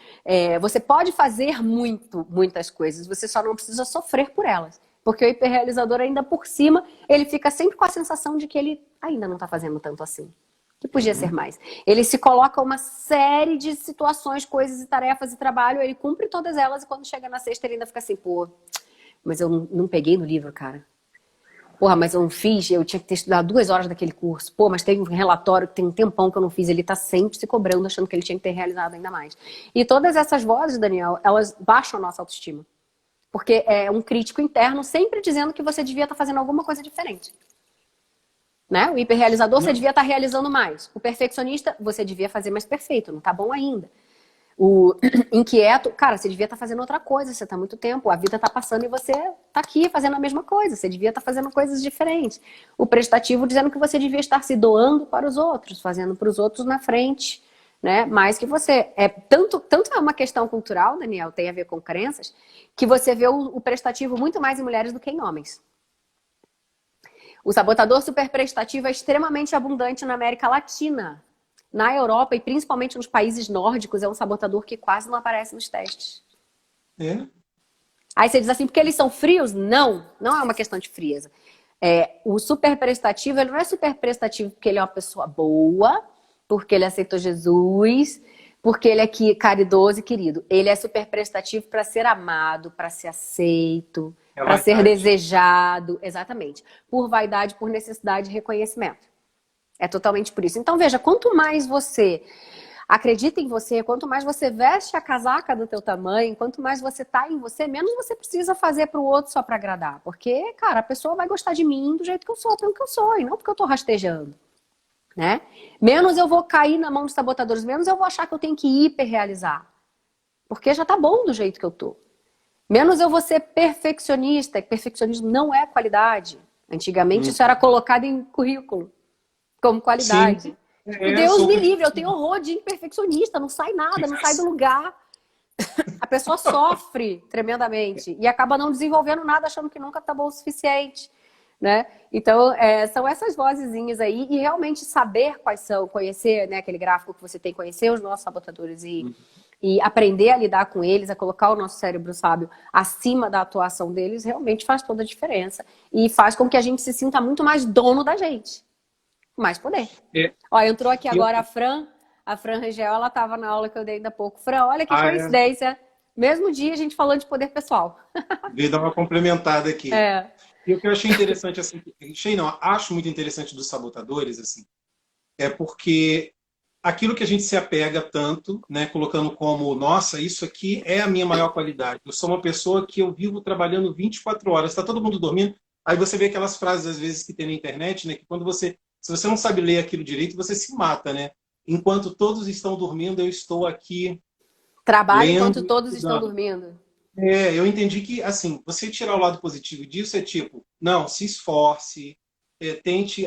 Você pode fazer muitas coisas, você só não precisa sofrer por elas. Porque o hiperrealizador, ainda por cima, ele fica sempre com a sensação de que ele ainda não está fazendo tanto assim. Que podia ser mais. Ele se coloca uma série de situações, coisas e tarefas e trabalho, ele cumpre todas elas e quando chega na sexta ele ainda fica assim, pô, mas eu não peguei no livro, cara. Porra, mas eu não fiz, eu tinha que ter estudado 2 horas daquele curso. Pô, mas tem um relatório que tem um tempão que eu não fiz. Ele tá sempre se cobrando, achando que ele tinha que ter realizado ainda mais. E todas essas vozes, Daniel, elas baixam a nossa autoestima. Porque é um crítico interno sempre dizendo que você devia estar fazendo alguma coisa diferente. Né? O hiperrealizador, você devia estar realizando mais. O perfeccionista, você devia fazer mais perfeito, não tá bom ainda. O inquieto, cara, você devia estar fazendo outra coisa, você tá há muito tempo, a vida tá passando e você tá aqui fazendo a mesma coisa, você devia estar fazendo coisas diferentes. O prestativo dizendo que você devia estar se doando para os outros, fazendo para os outros na frente, né? Mais que você. Tanto é uma questão cultural, Daniel, tem a ver com crenças, que você vê o prestativo muito mais em mulheres do que em homens. O sabotador superprestativo é extremamente abundante na América Latina. Na Europa e principalmente nos países nórdicos, é um sabotador que quase não aparece nos testes. Aí você diz assim, porque eles são frios? Não, não é uma questão de frieza. O superprestativo, ele não é superprestativo porque ele é uma pessoa boa, porque ele aceitou Jesus, porque ele é caridoso e querido. Ele é superprestativo para ser amado, para ser aceito, para ser desejado, exatamente. Por vaidade, por necessidade de reconhecimento. É totalmente por isso. Então, veja, quanto mais você acredita em você, quanto mais você veste a casaca do teu tamanho, quanto mais você tá em você, menos você precisa fazer pro outro só para agradar. Porque, cara, a pessoa vai gostar de mim do jeito que eu sou, pelo que eu sou, e não porque eu tô rastejando. Né? Menos eu vou cair na mão dos sabotadores, menos eu vou achar que eu tenho que hiperrealizar. Porque já tá bom do jeito que eu tô. Menos eu vou ser perfeccionista, e perfeccionismo não é qualidade. Antigamente isso era colocado em currículo. Como qualidade. Sim. E Deus me livre, eu tenho horror de imperfeccionista, não sai nada, não sai do lugar. A pessoa sofre tremendamente e acaba não desenvolvendo nada, achando que nunca tá bom o suficiente. Né? Então, são essas vozezinhas aí, e realmente saber quais são, conhecer, né, aquele gráfico que você tem, conhecer os nossos sabotadores e aprender a lidar com eles, a colocar o nosso cérebro sábio acima da atuação deles, realmente faz toda a diferença. E faz com que a gente se sinta muito mais dono da gente. Mais poder. Ó, entrou aqui agora a Fran Rangel, ela estava na aula que eu dei ainda há pouco. Fran, olha que coincidência. Mesmo dia a gente falou de poder pessoal. Veio dar uma complementada aqui. E o que eu achei interessante, assim, acho muito interessante dos sabotadores, assim, é porque aquilo que a gente se apega tanto, né, colocando como, nossa, isso aqui é a minha maior qualidade. Eu sou uma pessoa que eu vivo trabalhando 24 horas, está todo mundo dormindo. Aí você vê aquelas frases, às vezes, que tem na internet, né, que se você não sabe ler aquilo direito, você se mata, né? Enquanto todos estão dormindo, eu estou aqui trabalho enquanto todos estão dormindo. Eu entendi que, assim, você tirar o lado positivo disso é tipo, não, se esforce, tente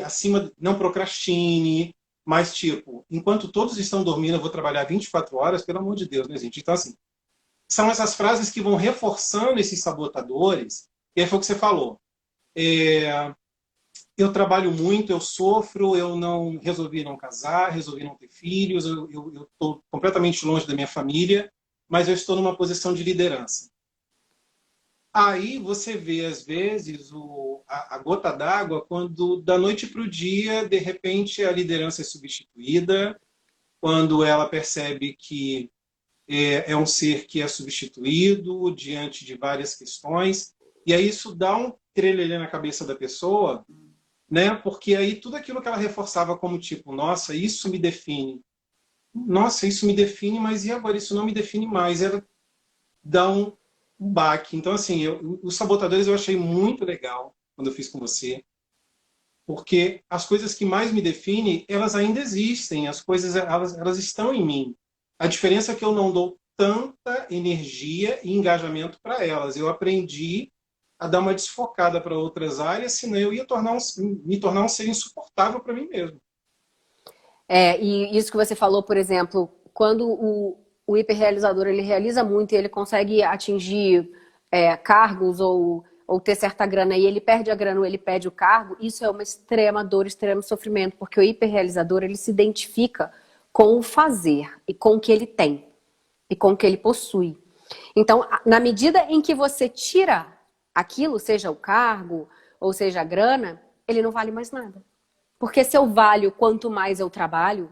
não procrastine, mas tipo, enquanto todos estão dormindo, eu vou trabalhar 24 horas, pelo amor de Deus, né, gente? Então, assim, são essas frases que vão reforçando esses sabotadores, e aí foi o que você falou. Eu trabalho muito, eu sofro, eu não resolvi não casar, resolvi não ter filhos, eu estou completamente longe da minha família, mas eu estou numa posição de liderança. Aí você vê, às vezes, a gota d'água quando, da noite para o dia, de repente, a liderança é substituída, quando ela percebe que é um ser que é substituído diante de várias questões, e aí isso dá um trelelê na cabeça da pessoa, né? Porque aí tudo aquilo que ela reforçava como tipo, nossa, isso me define. Nossa, isso me define, mas e agora? Isso não me define mais. Ela dá um baque. Então, assim, os sabotadores eu achei muito legal quando eu fiz com você, porque as coisas que mais me definem, elas ainda existem, as coisas, elas estão em mim. A diferença é que eu não dou tanta energia e engajamento para elas. Eu aprendi a dar uma desfocada para outras áreas, senão eu ia me tornar um ser insuportável para mim mesmo. E isso que você falou, por exemplo, quando o hiperrealizador ele realiza muito e ele consegue atingir cargos ou ter certa grana e ele perde a grana ou ele perde o cargo, isso é uma extrema dor, extremo sofrimento, porque o hiperrealizador ele se identifica com o fazer e com o que ele tem e com o que ele possui. Então, na medida em que você tira aquilo, seja o cargo ou seja a grana, ele não vale mais nada. Porque se eu valho quanto mais eu trabalho,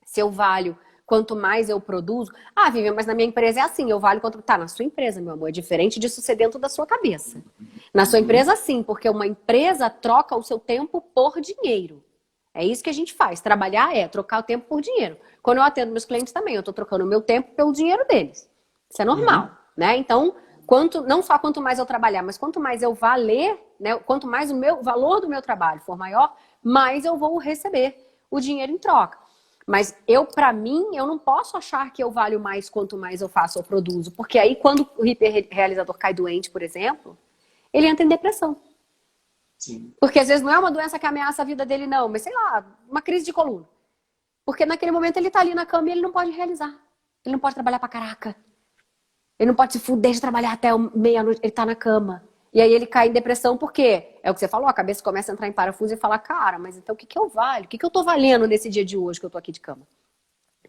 se eu valho quanto mais eu produzo... Ah, Vivian, mas na minha empresa é assim, eu valho quanto... Tá, na sua empresa, meu amor, é diferente disso ser dentro da sua cabeça. Na sua empresa, sim, porque uma empresa troca o seu tempo por dinheiro. É isso que a gente faz. Trabalhar é trocar o tempo por dinheiro. Quando eu atendo meus clientes também, eu estou trocando o meu tempo pelo dinheiro deles. Isso é normal, né? Então, não só quanto mais eu trabalhar, mas quanto mais eu valer, né? Quanto mais o valor do meu trabalho for maior, mais eu vou receber o dinheiro em troca. Mas para mim, eu não posso achar que eu valho mais quanto mais eu faço ou produzo. Porque aí, quando o hiperrealizador cai doente, por exemplo, ele entra em depressão. Sim. Porque às vezes não é uma doença que ameaça a vida dele, não. Mas sei lá, uma crise de coluna. Porque naquele momento ele tá ali na cama e ele não pode realizar. Ele não pode trabalhar pra caraca. Ele não pode se fuder de trabalhar até meia-noite. Ele tá na cama. E aí ele cai em depressão porque, é o que você falou, a cabeça começa a entrar em parafuso e falar, cara, mas então o que eu valho? O que eu tô valendo nesse dia de hoje que eu tô aqui de cama?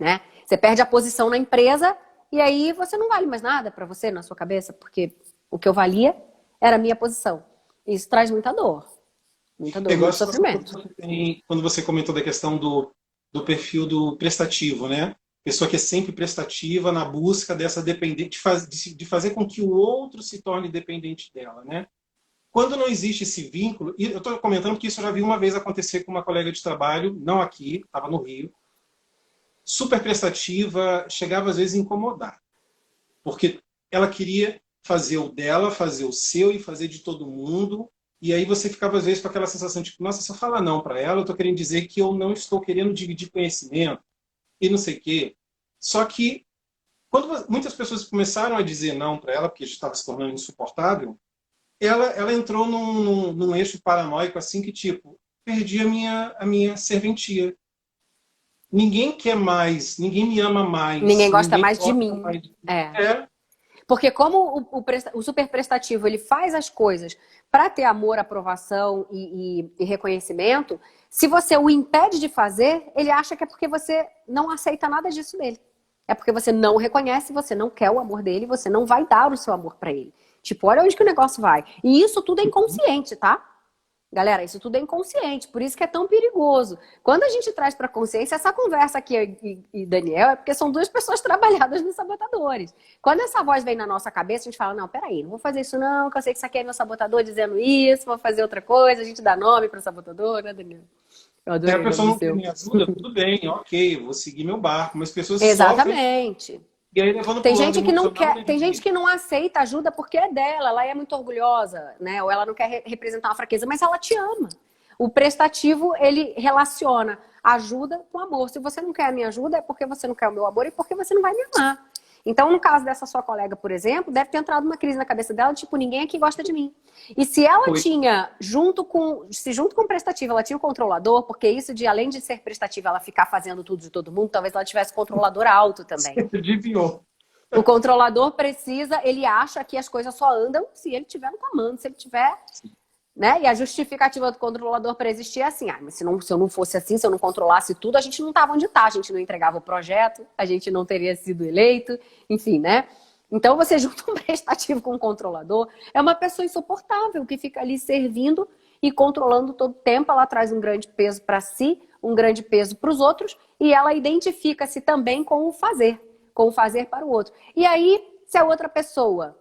Né? Você perde a posição na empresa e aí você não vale mais nada pra você na sua cabeça, porque o que eu valia era a minha posição. Isso traz muita dor. Muita dor, muito sofrimento. Quando você comentou da questão do perfil do prestativo, né? Pessoa que é sempre prestativa na busca dessa dependente, de fazer com que o outro se torne dependente dela, né? Quando não existe esse vínculo, e eu estou comentando porque isso eu já vi uma vez acontecer com uma colega de trabalho, não aqui, estava no Rio, super prestativa, chegava às vezes a incomodar, porque ela queria fazer o dela, fazer o seu e fazer de todo mundo, e aí você ficava às vezes com aquela sensação de, nossa, se eu falar não para ela, eu estou querendo dizer que eu não estou querendo dividir conhecimento, e não sei o quê. Só que, quando muitas pessoas começaram a dizer não para ela, porque estava se tornando insuportável, ela entrou num eixo paranoico, assim, que, tipo, perdi a minha serventia. Ninguém quer mais, ninguém me ama mais. Ninguém gosta mais de mim. Mais de... É. Porque como o super prestativo ele faz as coisas para ter amor, aprovação e reconhecimento, se você o impede de fazer, ele acha que é porque você não aceita nada disso dele. É porque você não reconhece, você não quer o amor dele, você não vai dar o seu amor para ele. Tipo, olha onde que o negócio vai. E isso tudo é inconsciente, tá? Galera, isso tudo é inconsciente, por isso que é tão perigoso. Quando a gente traz para consciência, essa conversa aqui e Daniel é porque são duas pessoas trabalhadas nos sabotadores. Quando essa voz vem na nossa cabeça, a gente fala, não, peraí, não vou fazer isso não, que eu sei que isso aqui é meu sabotador dizendo isso, vou fazer outra coisa, a gente dá nome para o sabotador, né, Daniel? Se a pessoa não me ajuda, tudo bem, ok, eu vou seguir meu barco, mas pessoas Exatamente. Sofrem, e aí levando tem gente que não quer, tem gente que não aceita ajuda porque é dela, ela é muito orgulhosa, né? Ou ela não quer representar uma fraqueza, mas ela te ama. O prestativo, ele relaciona ajuda com amor. Se você não quer a minha ajuda, é porque você não quer o meu amor e porque você não vai me amar. Então, no caso dessa sua colega, por exemplo, deve ter entrado uma crise na cabeça dela, tipo, ninguém aqui gosta de mim. E se ela tinha, junto com o prestativo, ela tinha o controlador, porque isso de, além de ser prestativa, ela ficar fazendo tudo de todo mundo, talvez ela tivesse controlador alto também. Você adivinhou. O controlador precisa, ele acha que as coisas só andam se ele estiver no comando, se ele tiver... Né? E a justificativa do controlador para existir é assim, mas se eu não fosse assim, se eu não controlasse tudo, a gente não estava onde está, a gente não entregava o projeto, a gente não teria sido eleito, enfim, né? Então você junta um prestativo com um controlador, é uma pessoa insuportável que fica ali servindo e controlando todo o tempo, ela traz um grande peso para si, um grande peso para os outros, e ela identifica-se também com o fazer para o outro. E aí, se a outra pessoa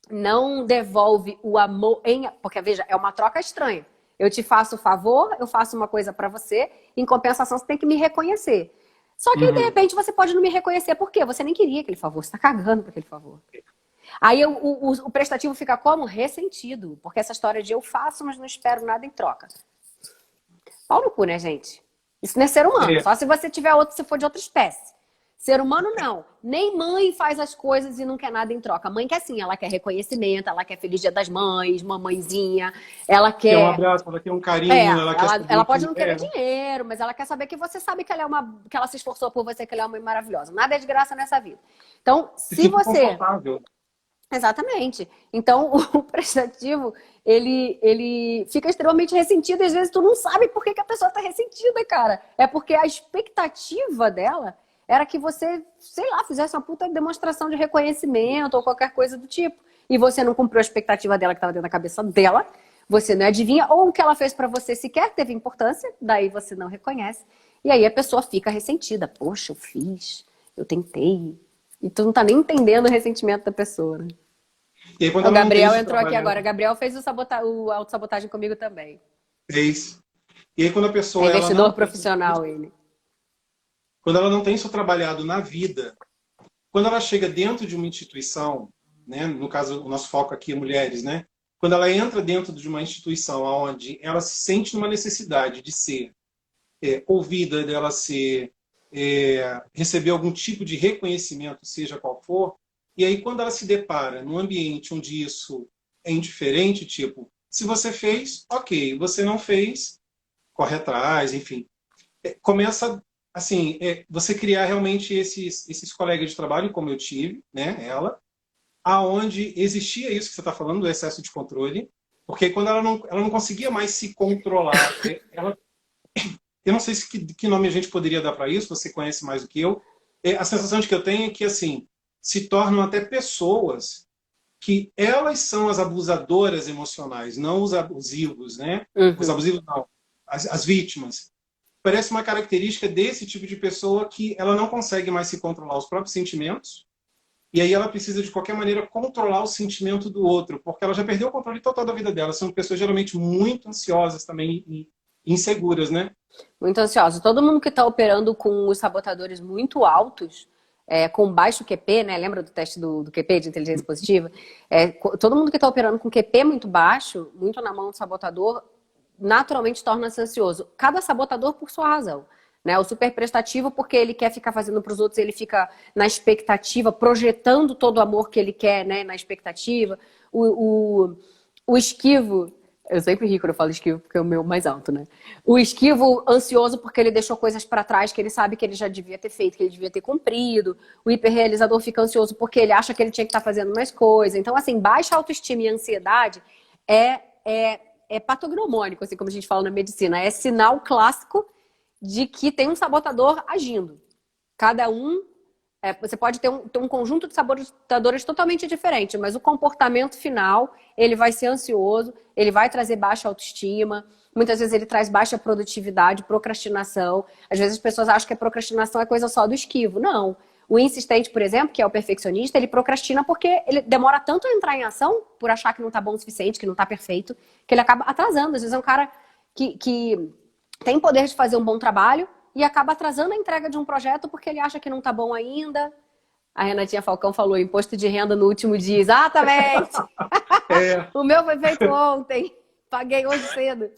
não devolve o amor porque veja, é uma troca estranha. Eu te faço o favor, eu faço uma coisa pra você, em compensação você tem que me reconhecer. Só que aí, de repente, você pode não me reconhecer. Por quê? Você nem queria aquele favor, você tá cagando pra aquele favor. Aí o prestativo fica como? Ressentido. Porque essa história de eu faço, mas não espero nada em troca. Pau no cu, né, gente? Isso não é ser humano. Só se você tiver outro, se for de outra espécie. Ser humano, não. Nem mãe faz as coisas e não quer nada em troca. A mãe quer sim, ela quer reconhecimento, ela quer Feliz Dia das Mães, mamãezinha, ela quer... Quer um abraço, ela quer um carinho, ela quer saber ela pode que não querer dinheiro, mas ela quer saber que você sabe que ela é que ela se esforçou por você, que ela é uma mãe maravilhosa. Nada é de graça nessa vida. Então, se você... confortável. Exatamente. Então, o prestativo, ele fica extremamente ressentido e às vezes tu não sabe por que que a pessoa tá ressentida, cara. É porque a expectativa dela era que você, sei lá, fizesse uma puta demonstração de reconhecimento ou qualquer coisa do tipo. E você não cumpriu a expectativa dela que estava dentro da cabeça dela, você não adivinha, ou o que ela fez pra você sequer teve importância, daí você não reconhece. E aí a pessoa fica ressentida. Poxa, eu fiz, eu tentei. E tu não tá nem entendendo o ressentimento da pessoa, né? E aí, quando O ela não tem Gabriel isso entrou aqui trabalhado, agora. O Gabriel fez o autossabotagem comigo também. fez. E aí, quando a É pessoa ela investidor não tem profissional, ele. quando ela não tem isso trabalhado na vida, quando ela chega dentro de uma instituição, né, no caso, o nosso foco aqui é mulheres, né? Quando ela entra dentro de uma instituição onde ela se sente numa necessidade de ser ouvida, dela ser receber algum tipo de reconhecimento, seja qual for, e aí quando ela se depara num ambiente onde isso é indiferente, tipo, se você fez, ok, você não fez, corre atrás, enfim. Começa assim, você criar realmente esses colegas de trabalho, como eu tive, né, aonde existia isso que você está falando, do excesso de controle, porque quando ela não conseguia mais se controlar, eu não sei que nome a gente poderia dar para isso, você conhece mais do que eu, a sensação de que eu tenho é que, assim, se tornam até pessoas que elas são as abusadoras emocionais, não os abusivos, né? Os Uhum. abusivos não, as vítimas. Parece uma característica desse tipo de pessoa que ela não consegue mais se controlar os próprios sentimentos, e aí ela precisa, de qualquer maneira, controlar o sentimento do outro, porque ela já perdeu o controle total da vida dela. São pessoas geralmente muito ansiosas também e inseguras, né? Muito ansiosa. Todo mundo que está operando com os sabotadores muito altos, com baixo QP, né? Lembra do teste do QP, de inteligência positiva? Todo mundo que está operando com QP muito baixo, muito na mão do sabotador, naturalmente torna-se ansioso. Cada sabotador por sua razão. Né? O super prestativo, porque ele quer ficar fazendo para os outros, ele fica na expectativa, projetando todo o amor que ele quer, né? Na expectativa. O esquivo, eu sempre ri quando eu falo esquivo, porque é o meu mais alto, né? O esquivo ansioso porque ele deixou coisas para trás que ele sabe que ele já devia ter feito, que ele devia ter cumprido. O hiperrealizador fica ansioso porque ele acha que ele tinha que estar fazendo mais coisa. Então, assim, baixa autoestima e ansiedade é patognomônico, assim como a gente fala na medicina. É sinal clássico de que tem um sabotador agindo. Cada um... você pode ter um conjunto de sabotadores totalmente diferente, mas o comportamento final, ele vai ser ansioso, ele vai trazer baixa autoestima, muitas vezes ele traz baixa produtividade, procrastinação. Às vezes as pessoas acham que a procrastinação é coisa só do esquivo. Não. O insistente, por exemplo, que é o perfeccionista, ele procrastina porque ele demora tanto a entrar em ação, por achar que não está bom o suficiente, que não está perfeito, que ele acaba atrasando. Às vezes é um cara que tem poder de fazer um bom trabalho e acaba atrasando a entrega de um projeto porque ele acha que não tá bom ainda. A Renatinha Falcão falou imposto de renda no último dia. Exatamente! O meu foi feito ontem. Paguei hoje cedo.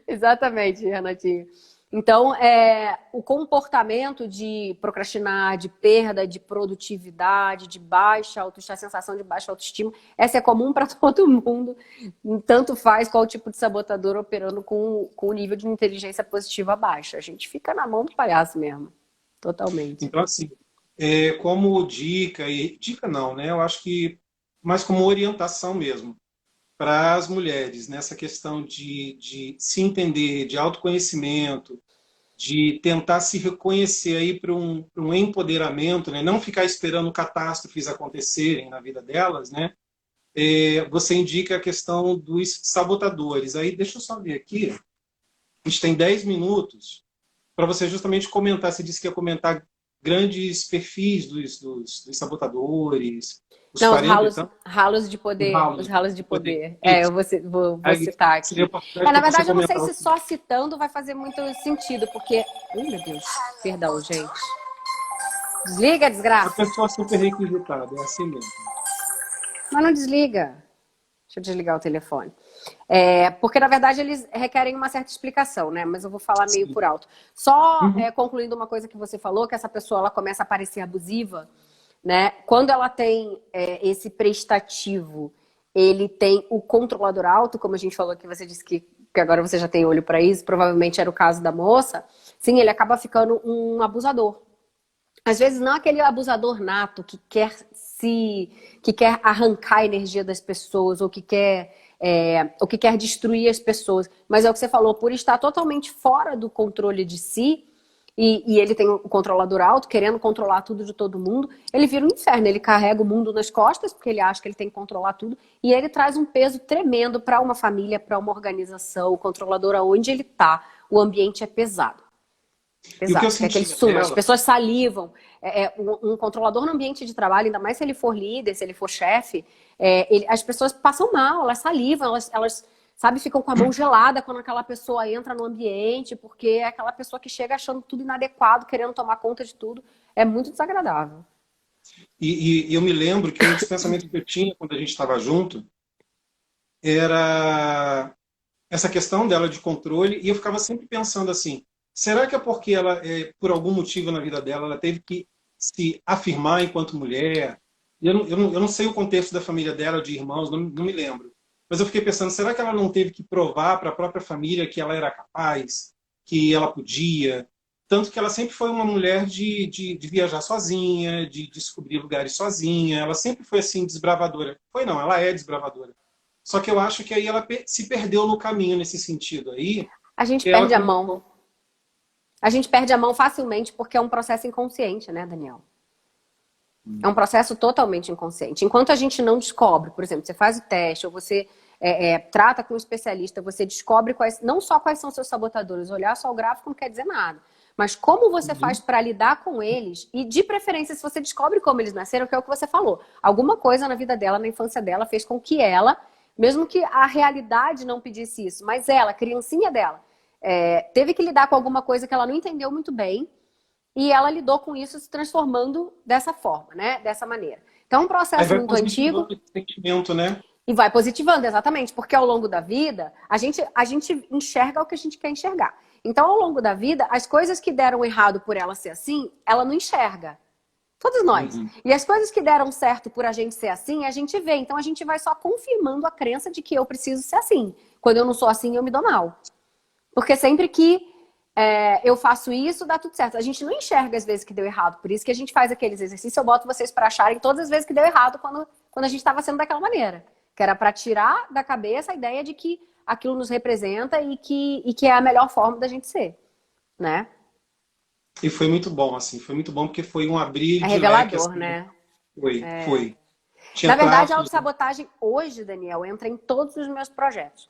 Exatamente, Renatinha. Então, o comportamento de procrastinar, de perda de produtividade, de baixa autoestima, a sensação de baixa autoestima, essa é comum para todo mundo. Tanto faz qual tipo de sabotador operando com o nível de inteligência positiva baixa. A gente fica na mão do palhaço mesmo. Totalmente. Então, assim, como dica não, né? Eu acho que mais como orientação mesmo para as mulheres, nessa questão de se entender, de autoconhecimento, de tentar se reconhecer aí para um empoderamento, né? Não ficar esperando catástrofes acontecerem na vida delas, né? Você indica a questão dos sabotadores. Aí, deixa eu só ver aqui, a gente tem 10 minutos para você justamente comentar, você disse que ia comentar grandes perfis dos sabotadores. Os Não, 40 e tanto, ralos de os poder, os ralos ralos de de poder. poder. É, Isso. vou Aí citar seria a aqui. oportunidade Na para você verdade, eu não sei comentar. se só citando vai fazer muito sentido, porque... Ai, meu Deus, perdão, gente. Desliga, A desgraça. pessoa super requisitada, é assim mesmo. Mas não desliga. Deixa eu desligar o telefone. É, porque, na verdade, eles requerem uma certa explicação, né? Mas eu vou falar meio Sim. por alto. Só Uhum. concluindo uma coisa que você falou, que essa pessoa ela começa a parecer abusiva, né? Quando ela tem esse prestativo, ele tem o controlador alto, como a gente falou que você disse que agora você já tem olho para isso, provavelmente era o caso da moça. Sim, ele acaba ficando um abusador. Às vezes não aquele abusador nato que quer arrancar a energia das pessoas ou que quer destruir as pessoas, mas é o que você falou, por estar totalmente fora do controle de si e ele tem o controlador alto, querendo controlar tudo de todo mundo, ele vira um inferno, ele carrega o mundo nas costas porque ele acha que ele tem que controlar tudo e ele traz um peso tremendo para uma família, para uma organização, o controlador aonde ele está, o ambiente é pesado. E o que eu Exato, que é aquele sentia suma, as dela, pessoas salivam. Um controlador no ambiente de trabalho, ainda mais se ele for líder, se ele for chefe, as pessoas passam mal, elas salivam, elas, sabe, ficam com a mão gelada quando aquela pessoa entra no ambiente, porque é aquela pessoa que chega achando tudo inadequado, querendo tomar conta de tudo. É muito desagradável. e eu me lembro que um dos pensamentos que eu tinha quando a gente estava junto era essa questão dela de controle, e eu ficava sempre pensando assim, será que é porque ela, por algum motivo na vida dela, ela teve que se afirmar enquanto mulher? Eu não sei o contexto da família dela, de irmãos, não me lembro. Mas eu fiquei pensando, será que ela não teve que provar para a própria família que ela era capaz, que ela podia? Tanto que ela sempre foi uma mulher de viajar sozinha, de descobrir lugares sozinha. Ela sempre foi assim, desbravadora. Foi não, ela é desbravadora. Só que eu acho que aí ela se perdeu no caminho nesse sentido aí, A gente que ela perde a mão. começou. A gente perde a mão facilmente porque é um processo inconsciente, né, Daniel? É um processo totalmente inconsciente. Enquanto a gente não descobre, por exemplo, você faz o teste ou você trata com um especialista, você descobre não só quais são seus sabotadores, olhar só o gráfico não quer dizer nada, mas como você faz Uhum. para lidar com eles e, de preferência, se você descobre como eles nasceram, que é o que você falou. Alguma coisa na vida dela, na infância dela, fez com que ela, mesmo que a realidade não pedisse isso, mas ela, a criancinha dela, teve que lidar com alguma coisa que ela não entendeu muito bem. E ela lidou com isso se transformando dessa forma, né? Dessa maneira. Então, é um Aí processo vai muito antigo positivando esse sentimento, né? e vai positivando, exatamente, porque ao longo da vida, a gente enxerga o que a gente quer enxergar. Então, ao longo da vida, as coisas que deram errado por ela ser assim, ela não enxerga. Todos nós. Uhum. E as coisas que deram certo por a gente ser assim, a gente vê. Então, a gente vai só confirmando a crença de que eu preciso ser assim. Quando eu não sou assim, eu me dou mal. Porque sempre que eu faço isso, dá tudo certo. A gente não enxerga as vezes que deu errado. Por isso que a gente faz aqueles exercícios. Eu boto vocês para acharem todas as vezes que deu errado quando a gente estava sendo daquela maneira. Que era para tirar da cabeça a ideia de que aquilo nos representa e que é a melhor forma da gente ser, né? E foi muito bom, assim. Foi muito bom porque foi um abrir É de leque, revelador, assim. né? Foi. Na Tinha verdade, a traços. autossabotagem hoje, Daniel, entra em todos os meus projetos.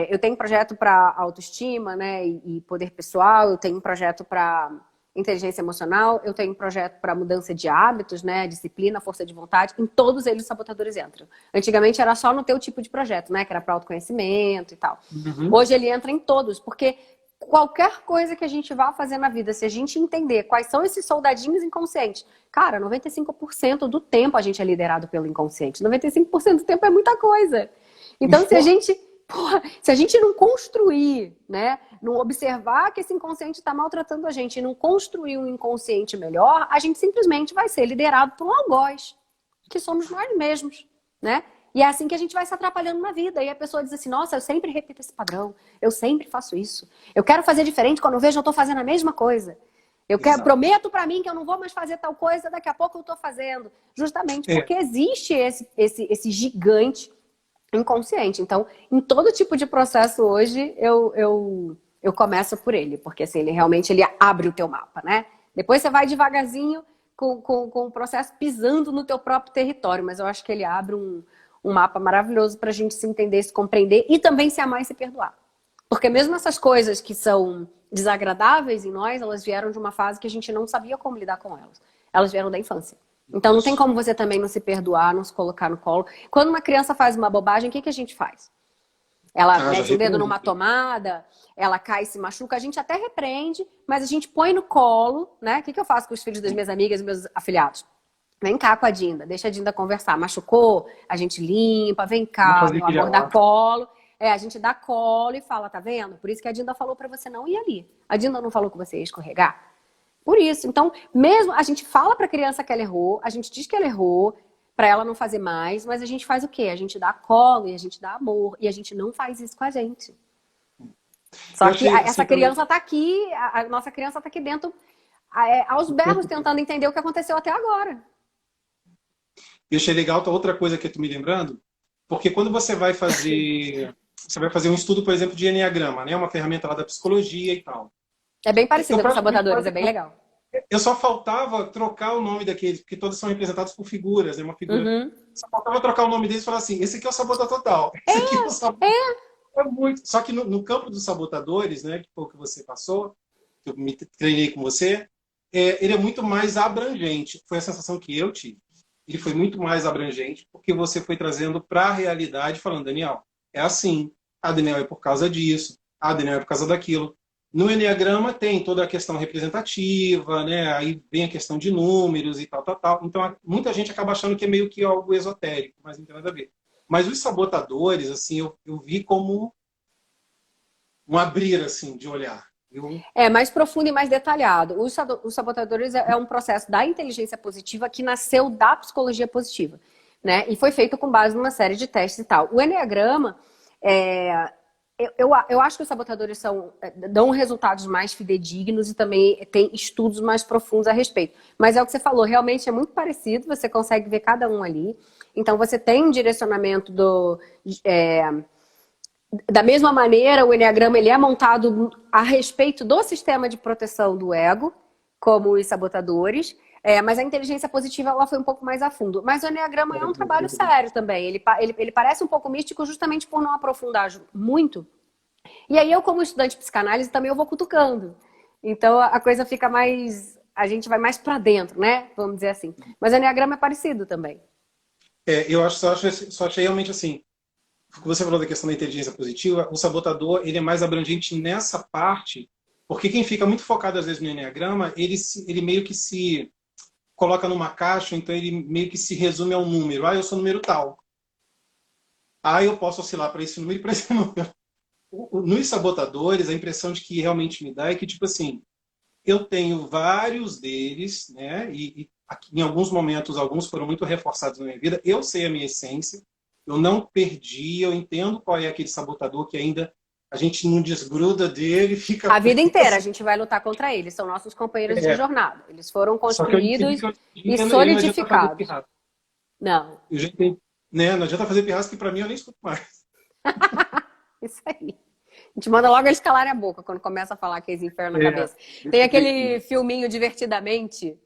Eu tenho um projeto para autoestima, né, e poder pessoal, eu tenho um projeto para inteligência emocional, eu tenho um projeto para mudança de hábitos, né, disciplina, força de vontade, em todos eles os sabotadores entram. Antigamente era só no teu tipo de projeto, né, que era para autoconhecimento e tal. Uhum. Hoje ele entra em todos, porque qualquer coisa que a gente vá fazer na vida, se a gente entender quais são esses soldadinhos inconscientes, cara, 95% do tempo a gente é liderado pelo inconsciente. 95% do tempo é muita coisa. Então, se a gente não construir, né, não observar que esse inconsciente está maltratando a gente e não construir um inconsciente melhor, a gente simplesmente vai ser liderado por um algoz, que somos nós mesmos, né? E é assim que a gente vai se atrapalhando na vida. E a pessoa diz assim, nossa, eu sempre repito esse padrão, eu sempre faço isso. Eu quero fazer diferente, quando eu vejo eu estou fazendo a mesma coisa. Exato. Prometo para mim que eu não vou mais fazer tal coisa, daqui a pouco eu estou fazendo. Justamente É. porque existe esse gigante inconsciente. Então, em todo tipo de processo hoje, eu começo por ele. Porque assim, ele abre o teu mapa, né? Depois você vai devagarzinho com o processo pisando no teu próprio território. Mas eu acho que ele abre um mapa maravilhoso para a gente se entender, se compreender e também se amar e se perdoar. Porque mesmo essas coisas que são desagradáveis em nós, elas vieram de uma fase que a gente não sabia como lidar com elas. Elas vieram da infância. Então não tem como você também não se perdoar, não se colocar no colo. Quando uma criança faz uma bobagem, o que que a gente faz? Ela mete o dedo numa tomada, ela cai e se machuca, a gente até repreende, mas a gente põe no colo, né? O que que eu faço com os filhos das minhas amigas e meus afilhados? Vem cá com a Dinda, deixa a Dinda conversar. Machucou? A gente limpa, vem cá, meu amor, dá colo. A gente dá colo e fala, tá vendo? Por isso que a Dinda falou pra você não ir ali. A Dinda não falou que você ia escorregar? Por isso. Então, mesmo a gente fala pra criança que ela errou, a gente diz que ela errou, pra ela não fazer mais, mas a gente faz o quê? A gente dá colo e a gente dá amor. E a gente não faz isso com a gente. Só que essa criança tá aqui, a nossa criança tá aqui dentro, aos berros, tentando entender o que aconteceu até agora. Eu achei legal outra coisa que eu tô me lembrando, porque quando você vai fazer um estudo, por exemplo, de enneagrama, né? Uma ferramenta lá da psicologia e tal. É bem parecido com sabotadores, é bem legal. Eu só faltava trocar o nome daqueles, porque todos são representados por figuras, né? Uma figura. Só faltava trocar o nome deles e falar assim, esse aqui é o sabotador total. Esse aqui é o sabotador. É muito. Só que no campo dos sabotadores, né? Que foi o que você passou, que eu me treinei com você, ele é muito mais abrangente. Foi a sensação que eu tive. Ele foi muito mais abrangente, porque você foi trazendo para a realidade, falando, Daniel, é assim. A Daniel é por causa disso. A Daniel é por causa daquilo. No Enneagrama tem toda a questão representativa, né? Aí vem a questão de números e tal, tal, tal. Então, muita gente acaba achando que é meio que algo esotérico, mas não tem nada a ver. Mas os sabotadores, assim, eu vi como um abrir, assim, de olhar. É mais profundo e mais detalhado. Os sabotadores é um processo da inteligência positiva que nasceu da psicologia positiva, né? E foi feito com base numa série de testes e tal. O Enneagrama, eu acho que os sabotadores dão resultados mais fidedignos e também tem estudos mais profundos a respeito. Mas é o que você falou, realmente é muito parecido, você consegue ver cada um ali. Então você tem um direcionamento da mesma maneira, o Enneagrama ele é montado a respeito do sistema de proteção do ego, como os sabotadores, mas a inteligência positiva ela foi um pouco mais a fundo. Mas o Enneagrama é um trabalho sério também. Ele parece um pouco místico justamente por não aprofundar muito. E aí eu, como estudante de psicanálise, também eu vou cutucando. Então a coisa fica mais... A gente vai mais para dentro, né? Vamos dizer assim. Mas o Enneagrama é parecido também. Eu só achei realmente assim... Você falou da questão da inteligência positiva, o sabotador ele é mais abrangente nessa parte, porque quem fica muito focado às vezes no Enneagrama, ele meio que se coloca numa caixa, então ele meio que se resume a um número. Eu sou número tal. Eu posso oscilar para esse número e para esse número. Nos sabotadores, a impressão de que realmente me dá é que, tipo assim, eu tenho vários deles, né? E em alguns momentos, alguns foram muito reforçados na minha vida. Eu sei a minha essência. Eu não perdi, eu entendo qual é aquele sabotador que ainda a gente não desgruda dele, fica... A vida inteira a gente vai lutar contra eles, são nossos companheiros de jornada. Eles foram construídos e solidificados. Não. Não adianta fazer pirraça, que pra mim eu nem escuto mais. Isso aí. A gente manda logo eles calarem a boca quando começa a falar que é inferno na cabeça. Tem aquele filminho Divertidamente.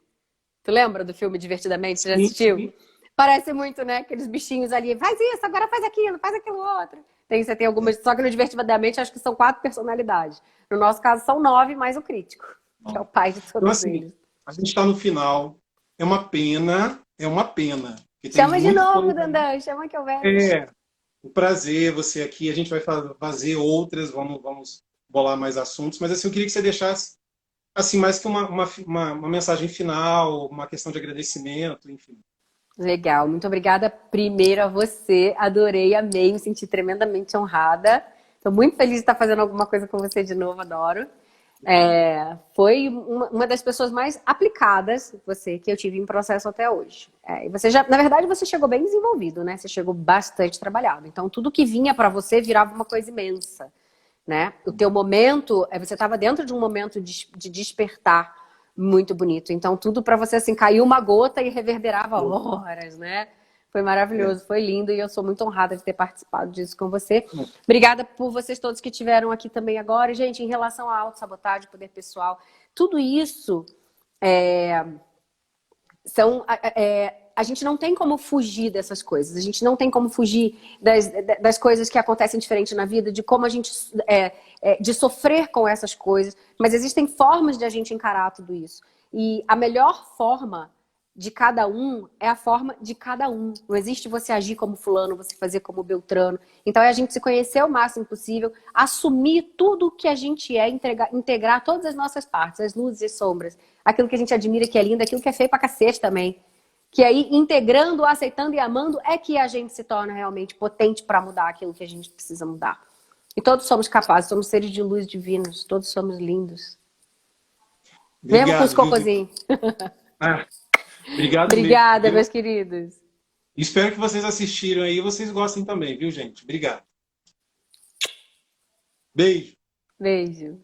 Tu lembra do filme Divertidamente? Você já assistiu? Sim. Parece muito, né? Aqueles bichinhos ali, faz isso, agora faz aquilo outro. Você tem algumas, só que no Divertidamente acho que são 4 personalidades. No nosso caso são 9, mais o crítico, que é o pai de todos então, assim, eles. A gente está no final. É uma pena. Chama de novo, Dandan, chama que eu vejo. Um prazer você aqui. A gente vai fazer outras, vamos bolar mais assuntos, mas assim, eu queria que você deixasse assim, mais que uma mensagem final, uma questão de agradecimento, enfim. Legal, muito obrigada primeiro a você, adorei, amei, me senti tremendamente honrada. Estou muito feliz de estar fazendo alguma coisa com você de novo, adoro. Foi uma das pessoas mais aplicadas, você, que eu tive em processo até hoje. E você na verdade, você chegou bem desenvolvido, né? Você chegou bastante trabalhado. Então, tudo que vinha para você virava uma coisa imensa, né? O teu momento, você estava dentro de um momento de despertar muito bonito. Então, tudo para você, assim, caiu uma gota e reverberava horas, né? Foi maravilhoso, foi lindo e eu sou muito honrada de ter participado disso com você. Obrigada por vocês todos que estiveram aqui também agora. E, gente, em relação à autossabotagem, poder pessoal, tudo isso a gente não tem como fugir dessas coisas. A gente não tem como fugir das coisas que acontecem diferente na vida, de como a gente... de sofrer com essas coisas. Mas existem formas de a gente encarar tudo isso. E a melhor forma de cada um é a forma de cada um. Não existe você agir como fulano, você fazer como Beltrano. Então é a gente se conhecer o máximo possível, assumir tudo o que a gente é, integrar todas as nossas partes, as luzes e sombras. Aquilo que a gente admira, que é lindo, aquilo que é feio pra cacete também. Que aí, integrando, aceitando e amando, é que a gente se torna realmente potente para mudar aquilo que a gente precisa mudar. E todos somos capazes, somos seres de luz divinos, todos somos lindos. Obrigado, Mesmo com os cocôzinhos. Ah, obrigado Obrigada, mesmo. meus queridos. Espero que vocês assistiram aí e vocês gostem também, viu, gente? Obrigado. Beijo. Beijo.